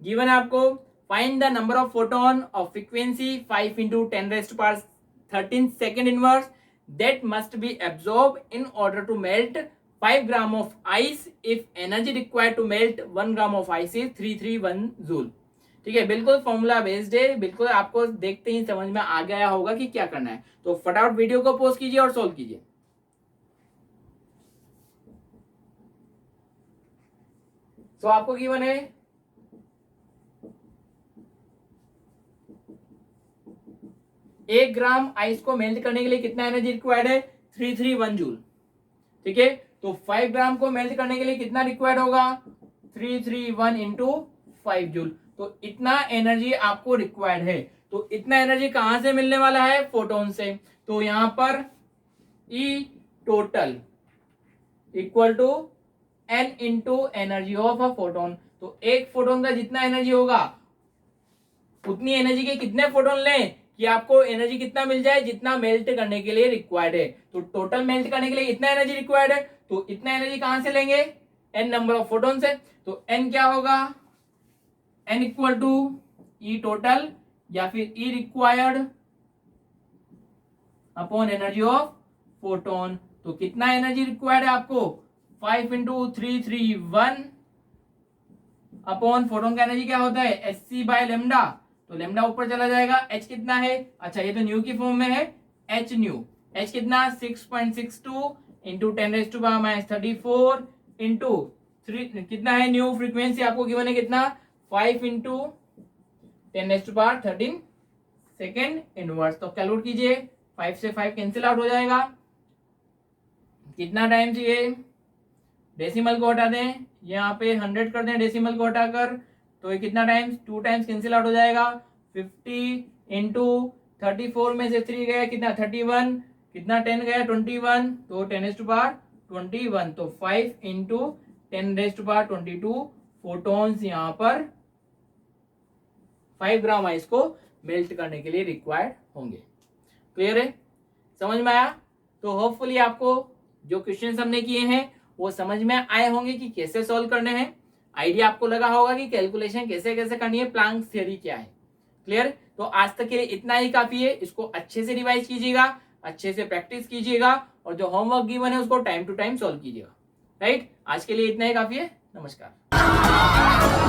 S1: गिवन है आपको, find the number of photon of frequency 5 into 10⁻13 second inverse that must be absorbed in order to melt 5 gram of ice if energy required to melt 1 gram of ice is 331 joule। ठीक है, बिल्कुल formula based है, बिल्कुल आपको देखते ही समझ में आ गया होगा कि क्या करना है। तो फटाफट वीडियो को पॉज कीजिए और सॉल्व कीजिए। तो आपको गिवन है 1 ग्राम आइस को मेल्ट करने के लिए कितना एनर्जी रिक्वायर्ड है, 331 जूल। ठीक है, तो 5 ग्राम को मेल्ट करने के लिए कितना रिक्वायर्ड होगा, 331 इंटू 5 जूल। तो इतना एनर्जी आपको रिक्वायर्ड है। तो इतना एनर्जी कहां से मिलने वाला है, फोटोन से। तो यहां पर E total equal to n into energy of a photon. तो एक फोटोन का जितना एनर्जी होगा उतनी एनर्जी के कितने फोटोन लें कि आपको एनर्जी कितना मिल जाए, जितना मेल्ट करने के लिए रिक्वायर्ड है। तो टोटल मेल्ट करने के लिए इतना एनर्जी रिक्वायर्ड है, तो इतना एनर्जी कहां से लेंगे, n नंबर ऑफ फोटॉन्स है, तो n क्या होगा, n equal to E total या फिर E required upon energy of photon. तो कितना एनर्जी रिक्वायर्ड है आपको, 5 इंटू 331 अपॉन फोटोन का एनर्जी क्या होता है, एच बाय लेमडा, तो लेमडा ऊपर चला जाएगा, एच कितना है, अच्छा ये तो न्यू की फॉर्म में है, एच न्यू, एच कितना 6.62 इंटू 10⁻⁻34 इंटू 3 कितना है न्यू फ्रीक्वेंसी आपको गिवन है कितना, 5 इंटू 10⁻13 सेकेंड इनवर्स। तो कैलकुलेट कीजिए, 5 से 5 कैंसिल आउट हो जाएगा, कितना टाइम चाहिए, डेसिमल को हटा दें, यहाँ पे 100 कर दें डेसिमल को हटाकर, तो ये कितना टाइम्स, 2 टाइम्स कैंसिल आउट हो जाएगा, 50 इंटू 34 में से 3 गया कितना 31, कितना 10 गया 21, तो 10⁻21, तो 5 इंटू 10⁻22 फोटॉन्स यहाँ पर 5 ग्राम आइस को मेल्ट करने के लिए रिक्वायर्ड होंगे। क्लियर है, समझ में आया? तो होपफुली आपको जो क्वेश्चन हमने किए हैं वो समझ में आए होंगे कि कैसे सॉल्व करने हैं, आइडिया आपको लगा होगा कि कैलकुलेशन कैसे कैसे करनी है, प्लैंक थ्योरी क्या है। क्लियर, तो आज तक के लिए इतना ही काफी है, इसको अच्छे से रिवाइज कीजिएगा, अच्छे से प्रैक्टिस कीजिएगा और जो होमवर्क गिवन है उसको टाइम टू टाइम सॉल्व कीजिएगा। राइट, आज के लिए इतना ही काफी है, नमस्कार।